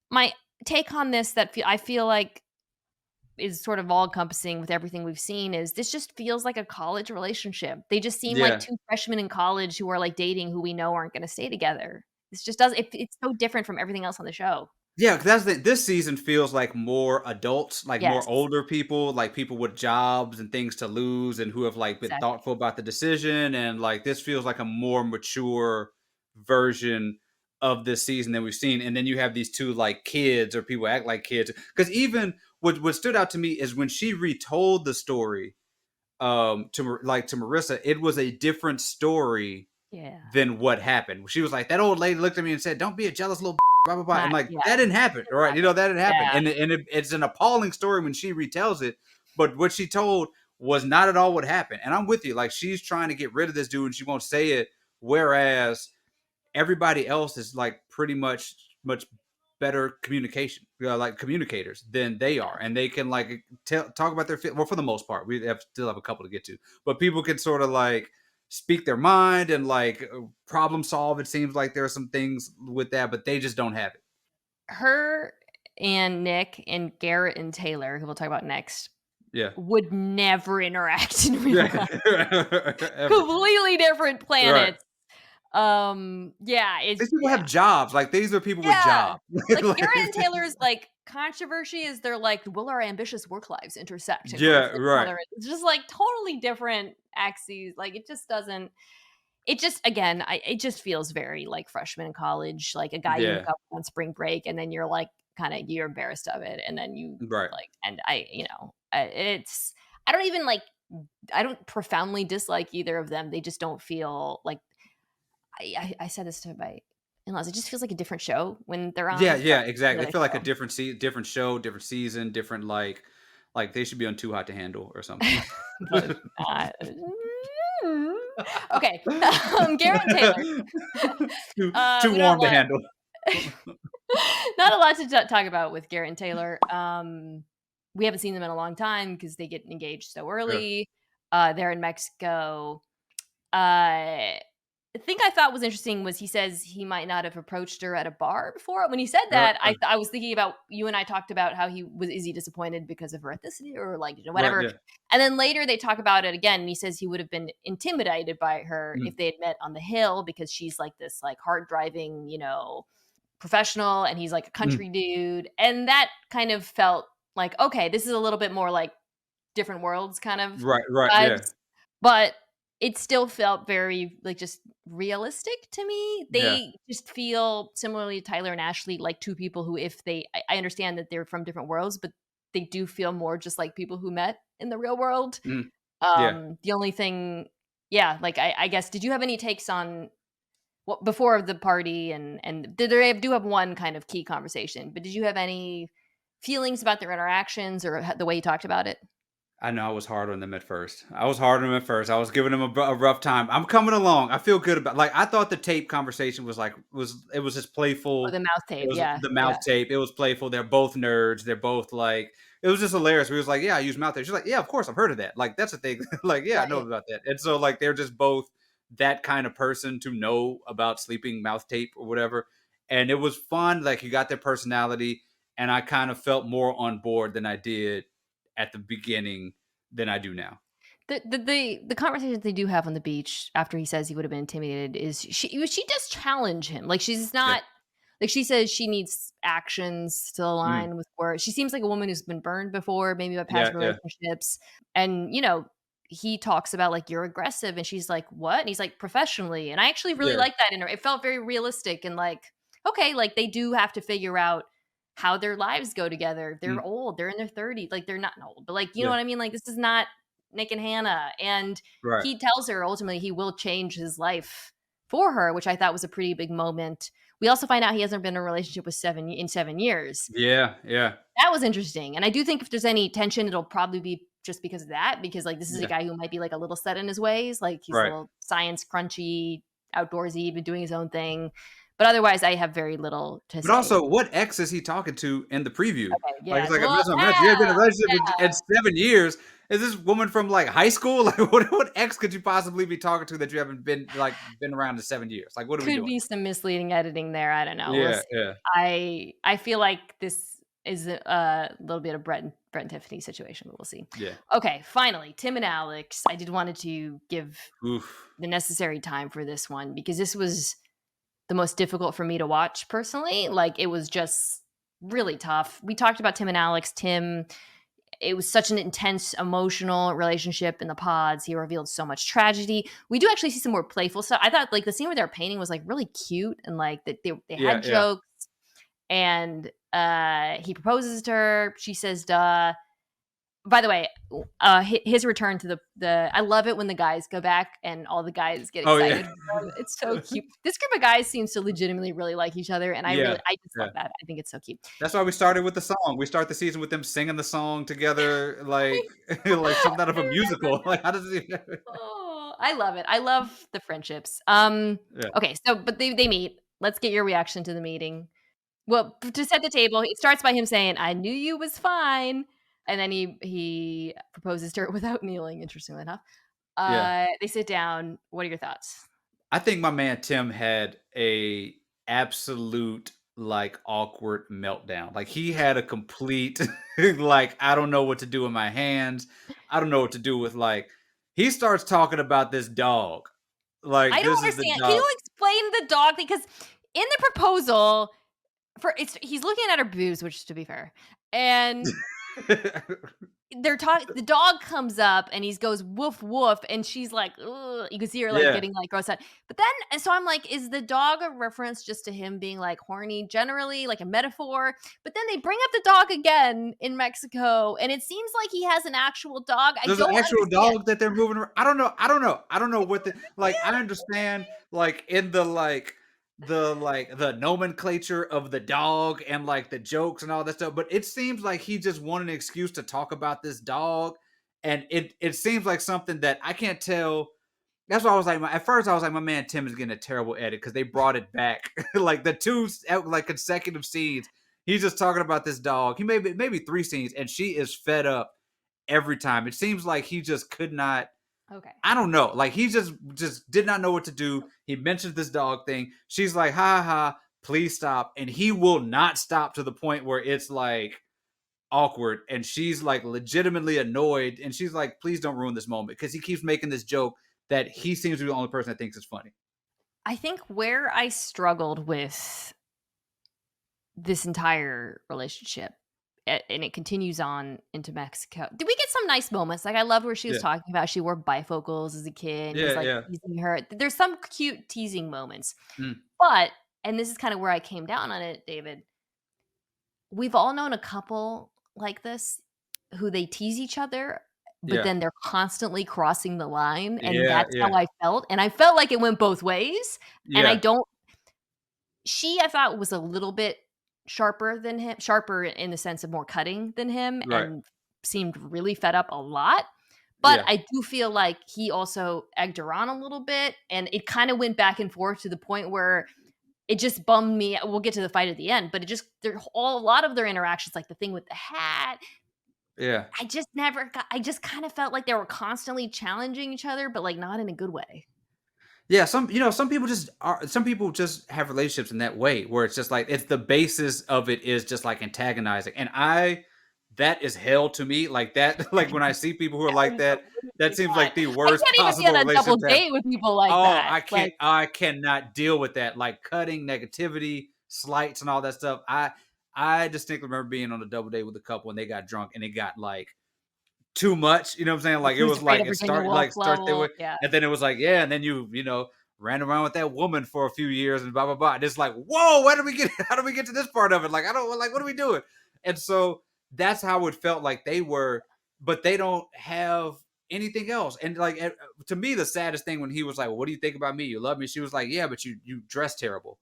my take on this I feel like is sort of all encompassing with everything we've seen is this just feels like a college relationship. They just seem like Yeah. 2 freshmen in college who are, like, dating who we know aren't gonna stay together. This just does it's so different from everything else on the show. Yeah, 'cause that's the this season feels like more adults, like more Yes, older people, like people with jobs and things to lose and who have like been exactly. thoughtful about the decision. And like this feels like a more mature version of this season than we've seen. And then you have these two like kids or people act like kids. Because even what stood out to me is when she retold the story to Marissa, it was a different story Yeah. than what happened. She was like, that old lady looked at me and said, "Don't be a jealous little blah blah blah." And Not like yeah, that didn't happen, didn't right? You happen. know that didn't happen, Yeah. it's an appalling story when she retells it. But what she told was not at all what happened. And I'm with you. Like she's trying to get rid of this dude and she won't say it. Whereas everybody else is like pretty much better communication, like communicators than they are, and they can like talk about their well for the most part. Still have a couple to get to, but people can sort of like speak their mind and like problem solve. It seems like there are some things with that, but they just don't have it. Her and Nick and Garrett and Taylor, who we'll talk about next, Yeah, would never interact in real yeah, life. ever. Completely different Right. planets. Yeah, it's These people yeah. have jobs. Like these are people with Yeah. jobs. Like, Like, Garrett and Taylor's, like, controversy is they're like, "Will our ambitious work lives intersect and yeah, conflict with right. other" it's just, like, totally different axes, like, it just doesn't it just again, it just feels very, like, freshman in college, like, a guy you hook Yeah, up on spring break, and then you're, like, kinda you're embarrassed of it, and then right. like and it's I don't even, like I don't profoundly dislike either of them, they just don't feel like I said this to my in-laws, it just feels like a different show when they're Yeah, on from yeah, the exactly. I other feel like a show. different show, different season, different like they should be on Too Hot to Handle or something. But, okay, Garrett and Taylor, Too we don't have warm a to lot handle. not a lot to talk about with Garrett and Taylor. We haven't seen them in a long time because they get engaged so Yeah, early. They're in Mexico. The thing I thought was interesting was he says he might not have approached her at a bar before. When he said that, I was thinking about you and I talked about how is he disappointed because of her ethnicity or like right, whatever. yeah. And then later they talk about it again, and he says he would have been intimidated by her if Mm, they had met on the hill because she's like this like hard driving, professional, and he's like a mm. country dude, and that kind of felt like okay, this is a little bit more like different worlds kind of Right, right, yeah, vibes, but it still felt very, like, just realistic to me. yeah, They just feel similarly to Tyler and Ashley, like 2 people who if I understand that they're from different worlds, but they do feel more just like people who met in the real world. Mm, yeah. The only thing, yeah, like I guess, did you have any takes on what before the party, and did they do have one kind of key conversation? But did you have any feelings about their interactions or the way you talked about it? I know I was hard on them at first. I was hard on them at first. I was giving them a rough time. I'm coming along. I feel good about, like, I thought the tape conversation was like it was just Oh, the playful. mouth It tape, was yeah, the yeah, mouth tape. It was playful. They're both nerds. They're both like, it was just hilarious. We was like, yeah, I use mouth tape. She's like, yeah, of course, I've heard of that. Like, that's a thing. Like, yeah, I know right. about that. And so like they're just both that kind of person to know about sleeping mouth tape or whatever. And it was fun. Like, you got their personality, and I kind of felt more on board than I did at the beginning than I do now. The conversations they do have on the beach after he says he would have been intimidated is she does challenge him. Like, she's Yeah. not, like, she says she needs actions to Mm. align with words. She seems like a woman who's been burned before, maybe about past Yeah, yeah, relationships. And, he talks about, like, "You're aggressive," and she's like, "What?" And he's like, "Professionally." And I actually really yeah. like that in her. It felt very realistic and like, okay, like, they do have to figure out how their lives go together. They're Mm. old. They're in their 30s. Like, they're not old, but, like, you know Yeah. what I mean? Like, this is not Nick and Hannah. And Right. he tells her ultimately he will change his life for her, which I thought was a pretty big moment. We also find out he hasn't been in a relationship with 7 years. Yeah, yeah, That was interesting, and I do think if there's any tension, it'll probably be just because of that, because, like, this is a yeah. guy who might be, like, a little set in his ways, like, he's a Right. little science crunchy, outdoorsy, been doing his own thing, but otherwise, I have very little to But say. also, what ex is he talking to in the preview? Okay, Like, yeah, it's it's a like, little, You have been in a relationship yeah, in 7 years. Is this woman from, like, high school? Like, what ex could you possibly be talking to that you haven't been around in 7 years? Like, what are we could doing? be some misleading editing there, I don't know, we'll Yeah, see. yeah, I feel like this is a little bit of Brett and Tiffany situation, but we'll see. yeah. Okay, finally, Tim and Alex. I did wanted to give Oof. the necessary time for this one because this was the most difficult for me to watch personally. Like, it was just really tough. We talked about Tim and Alex. Tim, it was such an intense emotional relationship in the pods. He revealed so much tragedy. We do actually see some more playful stuff. I thought, like, the scene where they're painting was, like, really cute, and, like, that they Yeah, had yeah. jokes. And he proposes to her. She says, "Duh." By the way, his return to the I love it when the guys go back and all the guys get Oh, yeah. excited for him. It's so cute. This group of guys seems to legitimately really like each other, and Yeah, I just love yeah. that. I think it's so cute. That's why we started with the song. We start the season with them singing the song together, like like something out of a I remember musical. that. Like, how does it Oh, I love it. I love the friendships. Yeah, Okay, so but they meet. Let's get your reaction to the meeting. Well, to set the table, it starts by him saying, "I knew you was fine," and then he proposes to her without kneeling, interestingly enough. yeah. They sit down. What are your thoughts? I think my man Tim had a absolute, like, awkward meltdown. Like, he had a complete like, I don't know what to do with my hands. I don't know what to do with, like, he starts talking about this dog. Like, I don't this is the understand. Can dog. you explain the dog thing? Because in the proposal, he's looking at her boobs, which, to be fair, and they're talking. The dog comes up and he goes woof woof, and she's like, ugh. You can see her like Yeah. getting like grossed out. But then, and so I'm like, is the dog a reference just to him being like horny generally, like a metaphor? But then they bring up the dog again in Mexico, and it seems like he has an actual dog. I There's an don't actual understand. dog that they're moving around. I don't know what the, like, I understand, like, in the, the nomenclature of the dog and, like, the jokes and all that stuff, but it seems like he just wanted an excuse to talk about this dog, and it seems like something that I can't tell. That's why I was like, at first I was like, my man Tim is getting a terrible edit because they brought it back, like the two like consecutive scenes. He's just talking about this dog. He maybe 3 scenes, and she is fed up every time. It seems like he just could not. Okay. I don't know. Like, he just did not know what to do. He mentioned this dog thing. She's like, "Ha ha, please stop," and he will not stop to the point where it's like awkward. And she's like legitimately annoyed, and she's like, "Please don't ruin this moment," because he keeps making this joke that he seems to be the only person that thinks it's funny. I think where I struggled with this entire relationship, and it continues on into Mexico. Did we get some nice moments? Like, I loved where she was Yeah, talking about she wore bifocals as a kid, and he's, yeah, like, yeah. teasing her. There's some cute teasing moments. Mm. But, and this is kinda where I came down on it, David, we've all known a couple like this. who they tease each other, but Yeah. then they're constantly crossing the line, and Yeah, that's how yeah, I felt, and I felt like it went both ways, and I yeah, don't she, I thought, was a little bit sharper in the sense of more cutting than him, right. and seemed really fed up a lot, but Yeah, I do feel like he also egged her on a little bit, and it kinda went back and forth to the point where it just bummed me. We'll get to the fight at the end, but it just they're all a lot of their interactions, like the thing with the hat, yeah. I just never got I just kinda felt like they were constantly challenging each other, but, like, not in a good way. Yeah, some people just have relationships in that way where it's just like it's the basis of it is just like antagonizing. And I that is hell to me. Like that, like when I see people who are like No, that, that literally seems not. like the I worst can't even be on possible a double relationship to have. date with people like Oh, that, like I cannot deal with that. Like cutting negativity, slights, and all that stuff. I distinctly remember being on a double date with a couple and they got drunk and it got like too much, you know what I'm saying? like, Like it Who's was Afraid like of it Virginia started Woolf like starts there level, with, yeah. and then it was like, yeah, and then ran around with that woman for a few years and blah blah blah. And it's like, whoa, why did we get how do we get to this part of it? Like, I don't like what are we doing? And so that's how it felt like they were, but they don't have anything else. And like to me, the saddest thing when he was like, well, what do you think about me? You love me? She was like, yeah, but you dress terrible.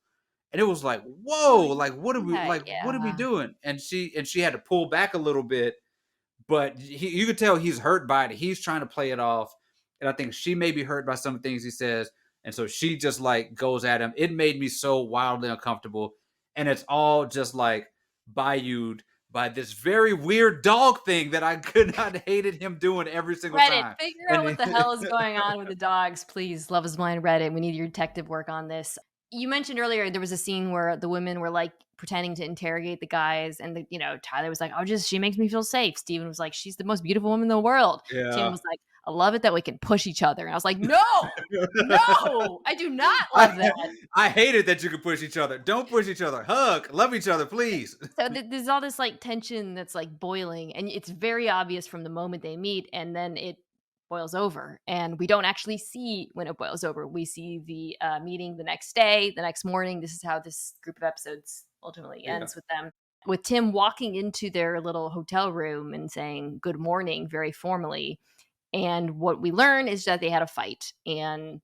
And it was like, whoa, Like, yeah, what are we yeah. doing? And she had to pull back a little bit, but you could tell he's hurt by it. He's trying to play it off, and I think she may be hurt by some things he says, and so she just like goes at him. It made me so wildly uncomfortable, and it's all just like bayoued by this very weird dog thing that I could not hated him doing every single Reddit, time. figure out what And the hell is going on with the dogs, please. Love is Blind Reddit. We need your detective work on this. You mentioned earlier there was a scene where the women were like pretending to interrogate the guys, and Tyler was like, "Oh, just she makes me feel safe." Steven was like, "She's the most beautiful woman in the world." Tim yeah. was like, "I love it that we can push each other." And I was like, "No, no, I do not love I that." I hated that you could push each other. Don't push each other. Hug. Love each other, please. So there's all this like tension that's like boiling, and it's very obvious from the moment they meet, and then it boils over. And we don't actually see when it boils over. We see the meeting the next day, the next morning. This is how this group of episodes ultimately Yeah. ends with them. With Tim walking into their little hotel room and saying good morning very formally. And what we learn is that they had a fight. And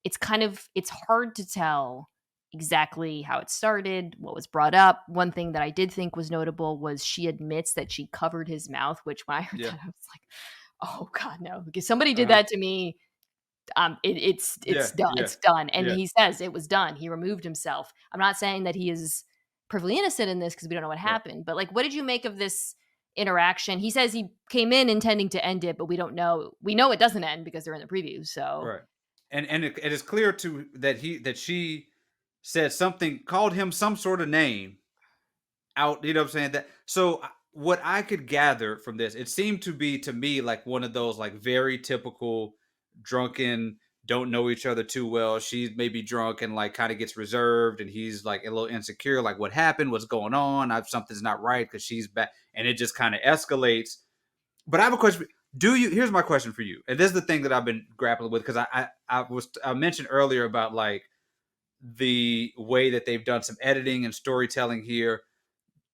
it's hard to tell exactly how it started, what was brought up. One thing that I did think was notable was she admits that she covered his mouth, which when I heard Yeah. that, I was like, "Oh god, no." Because somebody did Uh-huh. that to me, it's Yeah. done. Yeah. It's done. And Yeah. he says it was done. He removed himself. I'm not saying that he is perfectly innocent in this because we don't know what Right. happened, but like what did you make of this interaction? He says he came in intending to end it, but we don't know. We know it doesn't end because they're in the preview. So Right. And it is clear to that she said something, called him some sort of name out, you know what I'm saying? That so what I could gather from this, it seemed to be to me like one of those like very typical drunken, don't know each other too well. She's maybe drunk and like kind of gets reserved, and he's like a little insecure, like what happened, what's going on? I've something's not right because she's back, and it just kind of escalates. But I have a question. Do you? Here's my question for you, and this is the thing that I've been grappling with because I mentioned earlier about like the way that they've done some editing and storytelling here.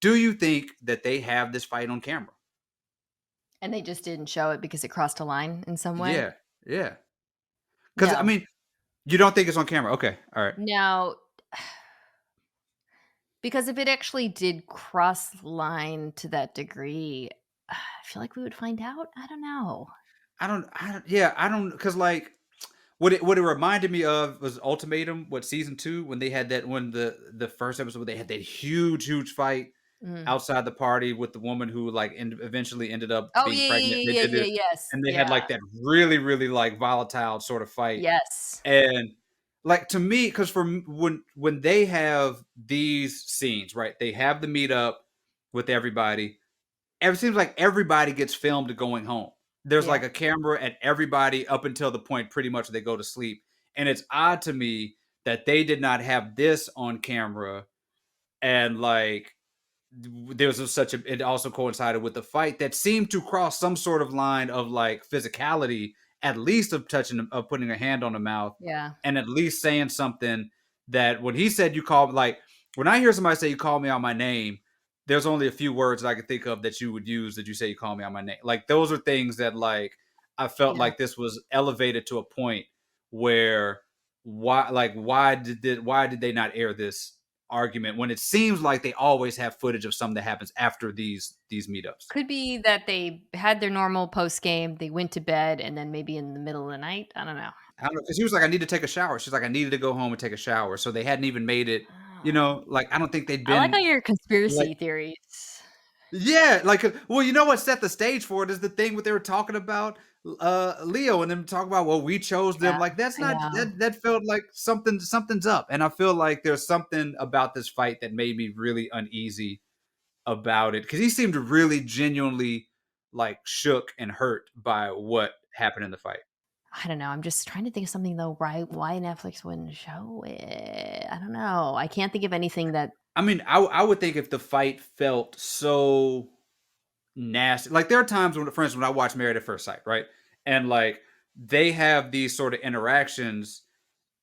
Do you think that they have this fight on camera? and they just didn't show it because it crossed a line in some way? Yeah, yeah. Because I No. mean, you don't think it's on camera? Okay, all right. No, because if it actually did cross line to that degree, I feel like we would find out? I don't know. Yeah, I don't because like what it reminded me of was Ultimatum, what season two when they had that when the first episode where they had that huge fight Mm. outside the party with the woman who like eventually ended up Oh, being yeah, pregnant. They yeah, did yeah, this, yeah, yes, and they had yeah, like that really like volatile sort of fight. yes. And like to me, because when they have these scenes, right? They have the meetup with everybody. It seems like everybody gets filmed going home. There's Yeah, like a camera at everybody up until the point pretty much they go to sleep. And it's odd to me that they did not have this on camera, and like there was such a it also coincided with the fight that seemed to cross some sort of line of like physicality, at least of touching of putting a hand on the mouth, yeah. and at least saying something that when he said you called, like when I hear somebody say you called me on my name, there's only a few words that I could think of that you would use that you say you call me on my name. Like those are things that like I felt Yeah. like this was elevated to a point where why did they not air this argument when it seems like they always have footage of something that happens after these meetups. Could be that they had their normal post game, they went to bed, and then maybe in the middle of the night. I don't know. I don't know because she was like, I need to take a shower. She's like, I needed to go home and take a shower. So they hadn't even made it, Oh. like I don't think they'd I like all been your like conspiracy theories. yeah, like well, you know what set the stage for it is the thing what they were talking about Leo and them talk about well we chose them Yeah, like that's I not know. that felt like something's up and I feel like there's something about this fight that made me really uneasy about it because he seemed really genuinely like shook and hurt by what happened in the fight. I don't know. I'm just trying to think of something though, right? Why Netflix wouldn't show it? I don't know. I can't think of anything that. I mean, I would think if the fight felt so nasty, like there are times when, for instance, when I watch Married at First Sight, right, and like they have these sort of interactions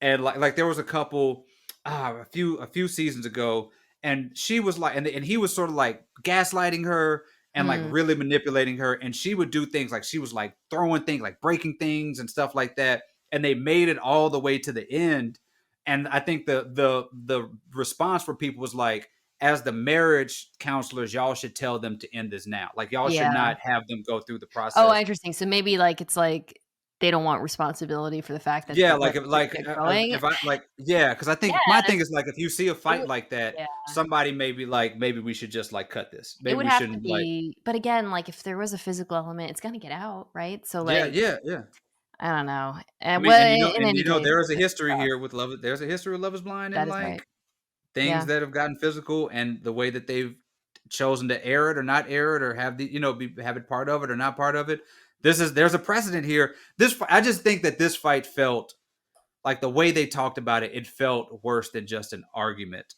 and like there was a couple a few seasons ago and she was like and he was sort of like gaslighting her and like Mm, really manipulating her and she would do things like she was like throwing things like breaking things and stuff like that and they made it all the way to the end and I think the response for people was like as the marriage counselors y'all should tell them to end this now like y'all should yeah. not have them go through the Oh, process. interesting. So maybe like it's like they don't want responsibility for the fact that Yeah, they like let if it like get going. if I like yeah, because I Yeah, think my thing that's is like if you see a it fight would. like that, Yeah, somebody may be like, maybe we should just like cut this. it Maybe would we have to shouldn't like be. But again, like if there was a physical element, it's gonna get out, right? So yeah, like yeah, yeah. I don't know. I And mean, well, in and any you know, case, there is a that's history tough. here with Love. There's a history of Love Is Blind and That is right. like things Yeah. that have gotten physical, and the way that they've chosen to air it or not air it, or have the have it part of it or not part of it. There's a precedent here. I just think that this fight felt like the way they talked about it. It felt worse than just an argument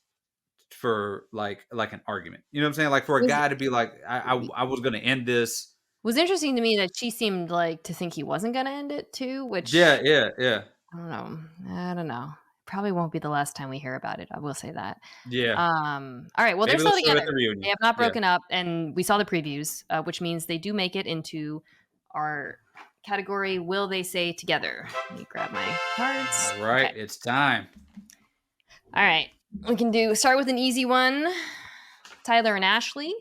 for like an argument. You know what I'm saying? Like for a Was guy to be like, I was gonna end this. was interesting to me that she seemed like to think he wasn't gonna end it too, Yeah, which yeah, yeah, I don't know. I don't know. Probably won't be the last time we hear about it. I will say that. yeah. All right. Well, they're Maybe still let's show it at together. the They reunion. have not Yeah. broken up, and we saw the previews, which means they do make it into our category. Will they say together? Let me grab my cards. All Okay. right, it's time. All right. We can start with an easy one. Tyler and Ashley.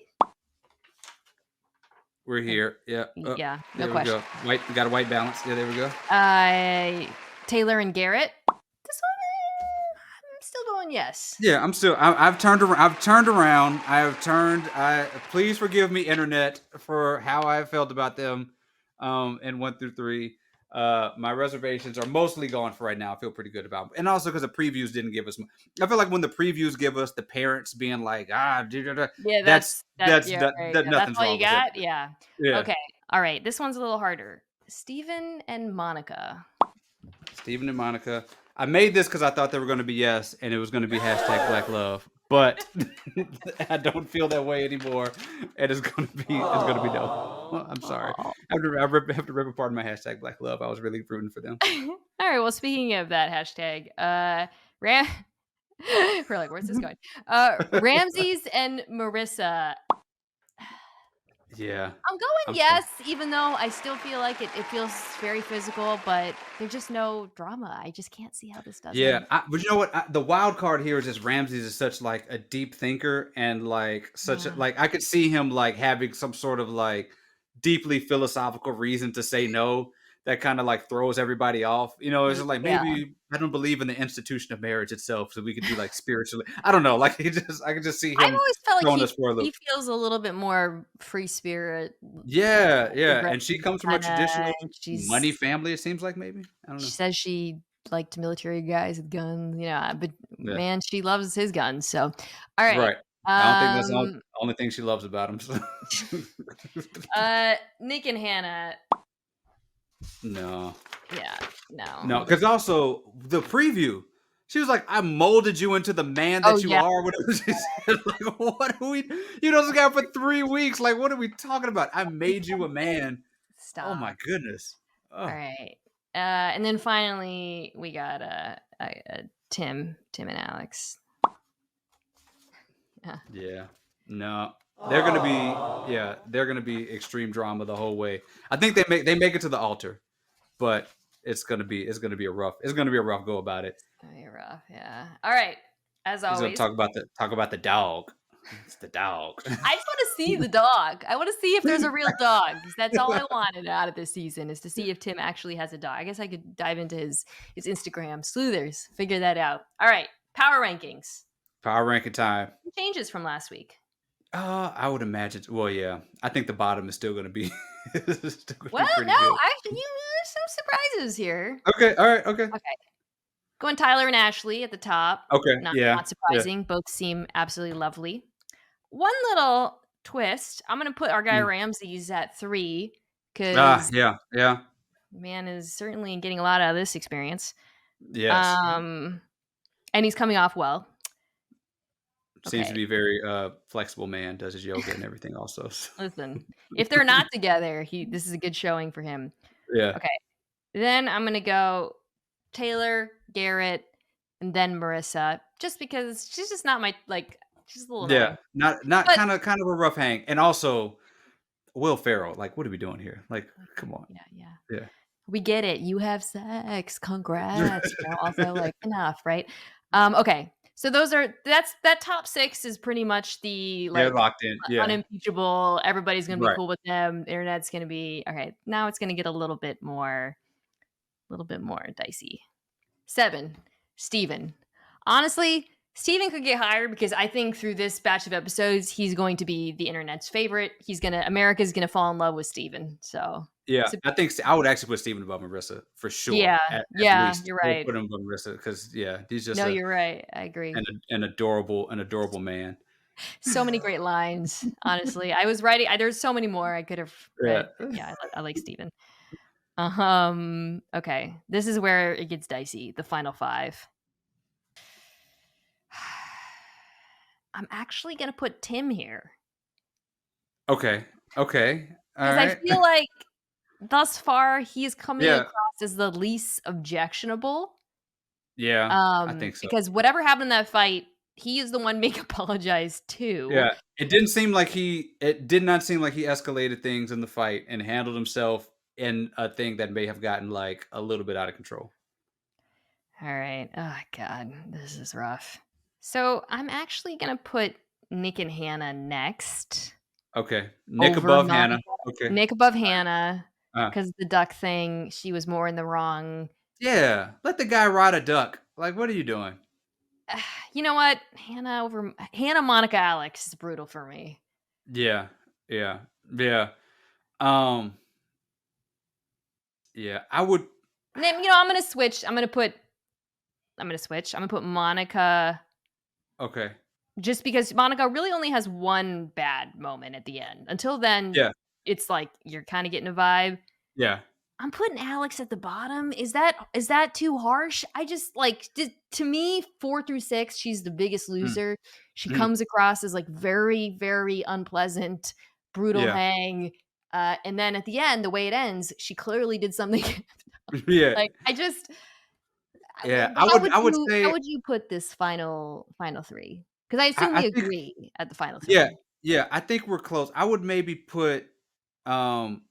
We're Like, here. Yeah. yeah, no There we question. go. White. We got a white balance. Yeah, there we go. Taylor and Garrett. This one, I'm still going yes. Yeah, I'm still. I've turned around. I've turned around. I've turned. Please forgive me, internet, for how I felt about them. In 1 through 3. My reservations are mostly gone for right now. I feel pretty good about them. And also because the previews didn't give us. I feel like when the previews give us the parents being like, Yeah, that's yeah, right, that yeah, that's nothing's all you wrong with it. got? Yeah. Yeah. Okay. All right, this one's a little harder. Steven and Monica. Stephen and Monica. I made this because I thought they were going to be yes, and it was going to be hashtag Black Love. But I don't feel that way anymore, and it's gonna be no. Well, I'm sorry. Aw. I have to rip apart my hashtag Black Love. I was really rooting for them. All right, well, speaking of that hashtag, Ram we're like, "Where's this going?" Ramses and Marissa. Yeah, I'm going I'm sorry. yes, even though I still feel like it feels very physical, but there's just no drama. I just can't see how this Yeah, doesn't. but you know what? The wild card here is just Ramses is such like a deep thinker and like such a Yeah. like I could see him like having some sort of like deeply philosophical reason to say no that kind of like throws everybody off. It's just like Yeah. maybe I don't believe in the institution of marriage itself, so we could be like spiritually. I don't know. Like I could just see I've him always felt like throwing he us for a loop. he feels a little bit more free spirit, Yeah, yeah, and she progressive comes from a kinda, traditional she's money family. It seems like maybe I don't she know. says she liked military guys with guns, but Yeah, man, she loves his guns, so all right. right. I don't think that's the Um, only thing she loves about him. So. Nick and Hannah, No. yeah, no. No, because also the preview, she was like, "I molded you into the man Oh, that you yeah, are." Whatever she said, like, what are we? You know, this guy for 3 weeks. Like, what are we talking about? I made you a man. Oh my stop. goodness. All Oh right. And then finally we got, Tim and Alex. Yeah. yeah. No, they're gonna be yeah, they're gonna be extreme drama the whole way. I think they make it to the altar, but it's gonna be a rough go about it. Gonna be rough. Yeah. All right. As He's gonna always, talk about the dog. It's the dog. I just want to see the dog. I want to see if there's a real dog. 'Cause that's all I wanted out of this season is to see if Tim actually has a dog. I guess I could dive into his Instagram sleuthers, figure that out. All right, power rankings. Power ranking time. Changes from last week. I would imagine. Well, yeah, I think the bottom is still gonna be still gonna Well, be pretty no, good. actually, there's some surprises here. Okay, all right, okay, Okay, going Tyler and Ashley at the top. okay, yeah, Not yeah, surprising. Both seem absolutely lovely. One little twist. I'm gonna put our guy mm. Ramses at 3 because Yeah, yeah, man is certainly getting a lot out of this experience. yes. Um, and he's coming off well. Seems to Okay, be very flexible man. Does his yoga and everything also. So. listen, if they're not together, this is a good showing for him. Yeah, Okay, then I'm gonna go Taylor, Garrett, and then Marissa, just because she's just not my like. She's a little yeah. annoying, Not but kind of a rough hang, and also Will Ferrell. Like, what are we doing here? Like, come on. yeah, yeah. Yeah. We get it. You have sex. Congrats. Also like enough, right? Okay. So that top 6 is pretty much the They're like locked in. Yeah. unimpeachable. Everybody's gonna be Right. cool with them. The internet's gonna be okay. Now it's gonna get a little bit more dicey. 7, Steven. Honestly, Steven could get higher because I think through this batch of episodes, he's going to be the internet's favorite. America's gonna fall in love with Steven. So Yeah, it's a, I think I would actually put Steven above Marissa for sure. yeah, At yeah, least you're I would right. put him above Marissa because yeah, he's just No, you're right. I agree. an adorable man. So many great lines, honestly. I was writing there's so many more I could have Yeah. read, but yeah, I like Steven. Okay. This is where it gets dicey. The final 5. I'm actually gonna put Tim here Okay. Okay. All because I right. feel like thus far he is coming Yeah. across as the least objectionable. Yeah. I think so. Because whatever happened in that fight, he is the one being apologized to. Yeah. It did not seem like he escalated things in the fight and handled himself in a thing that may have gotten like a little bit out of control. All right. Oh god, this is rough. So I'm actually gonna put Nick and Hannah next Okay. Nick over above Monica. Hannah. Okay. Nick above Hannah Uh, because the duck thing, she was more in the wrong. yeah. Let the guy ride a duck. Like, what are you doing? You know what? Hannah, Monica, Alex is brutal for me. Yeah. Yeah. Yeah. Um, yeah. I would I'm gonna switch. I'm gonna switch. I'm gonna put Monica okay. just because Monica really only has one bad moment at the end. Until then, Yeah. it's like you're kind of getting a vibe. Yeah. I'm putting Alex at the bottom. Is that too harsh? I just like to me 4 through 6, she's the biggest Mm, loser. She mm, comes across as like very very unpleasant, brutal yeah. hang. And then at the end, the way it ends, she clearly did something. Yeah. Like I just Yeah. I how would would I would you say how would you put this final 3? Because I assume I we think agree at the final yeah. 3. Yeah, I think we're close. I would maybe put um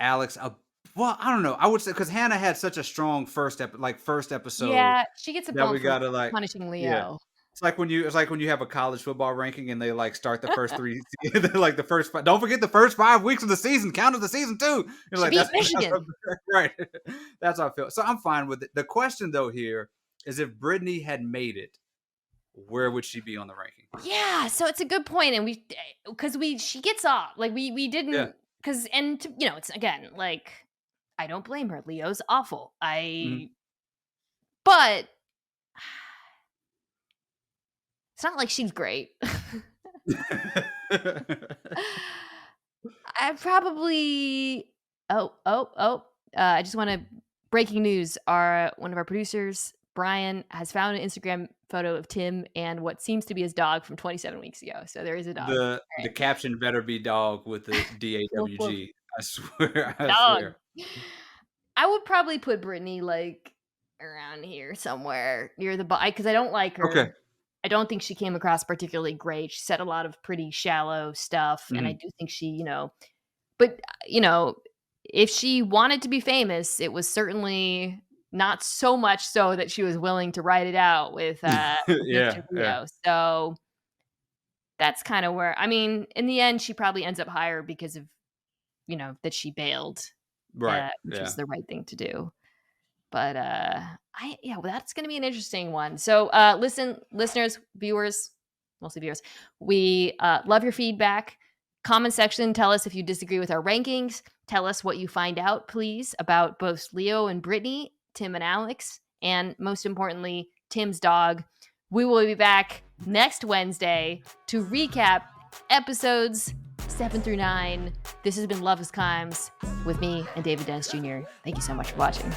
Alex up. Well, I don't know. I would say because Hannah had such a strong first episode Yeah, she gets a that bump we for gotta like punishing yeah. Leo. It's like when you have a college football ranking and they like start the first three they're like the first five, don't forget the first 5 weeks of the season count as the season too. You're She like beat that's Michigan. right. That's how I feel. So I'm fine with it. The question though here is if Brittany had made it, where would she be on the ranking? Yeah, so it's a good point, and because she gets off like we Yeah. didn't because it's again like I don't blame her. Leo's awful. Mhm. But it's not like she's great. I probably. I just want to breaking news. One of our producers, Brian, has found an Instagram photo of Tim and what seems to be his dog from 27 weeks ago. So there is a dog. The caption better be dog with the Woof, woof. DAWG. I swear. I Dog. swear. I would probably put Brittany like around here somewhere near the bottom because I don't like Okay. her. I don't think she came across particularly great. She said a lot of pretty shallow stuff, and I Mhm. do think she, but, if she wanted to be famous, it was certainly not so much so that she was willing to write it out with Yeah, Mr. yeah. Leo. So that's kinda where I mean, in the end, she probably ends up higher because of, that she bailed, Right, which was yeah. the right thing to do. But, well, that's gonna be an interesting one. So, listeners, viewers, mostly viewers, we, love your feedback. Comment section, tell us if you disagree with our rankings. Tell us what you find out, please, about both Leo and Brittany, Tim and Alex, and most importantly, Tim's dog. We will be back next Wednesday to recap episodes 7 through 9. This has been Love is Crimes with me and David Dennis Jr. Thank you so much for watching.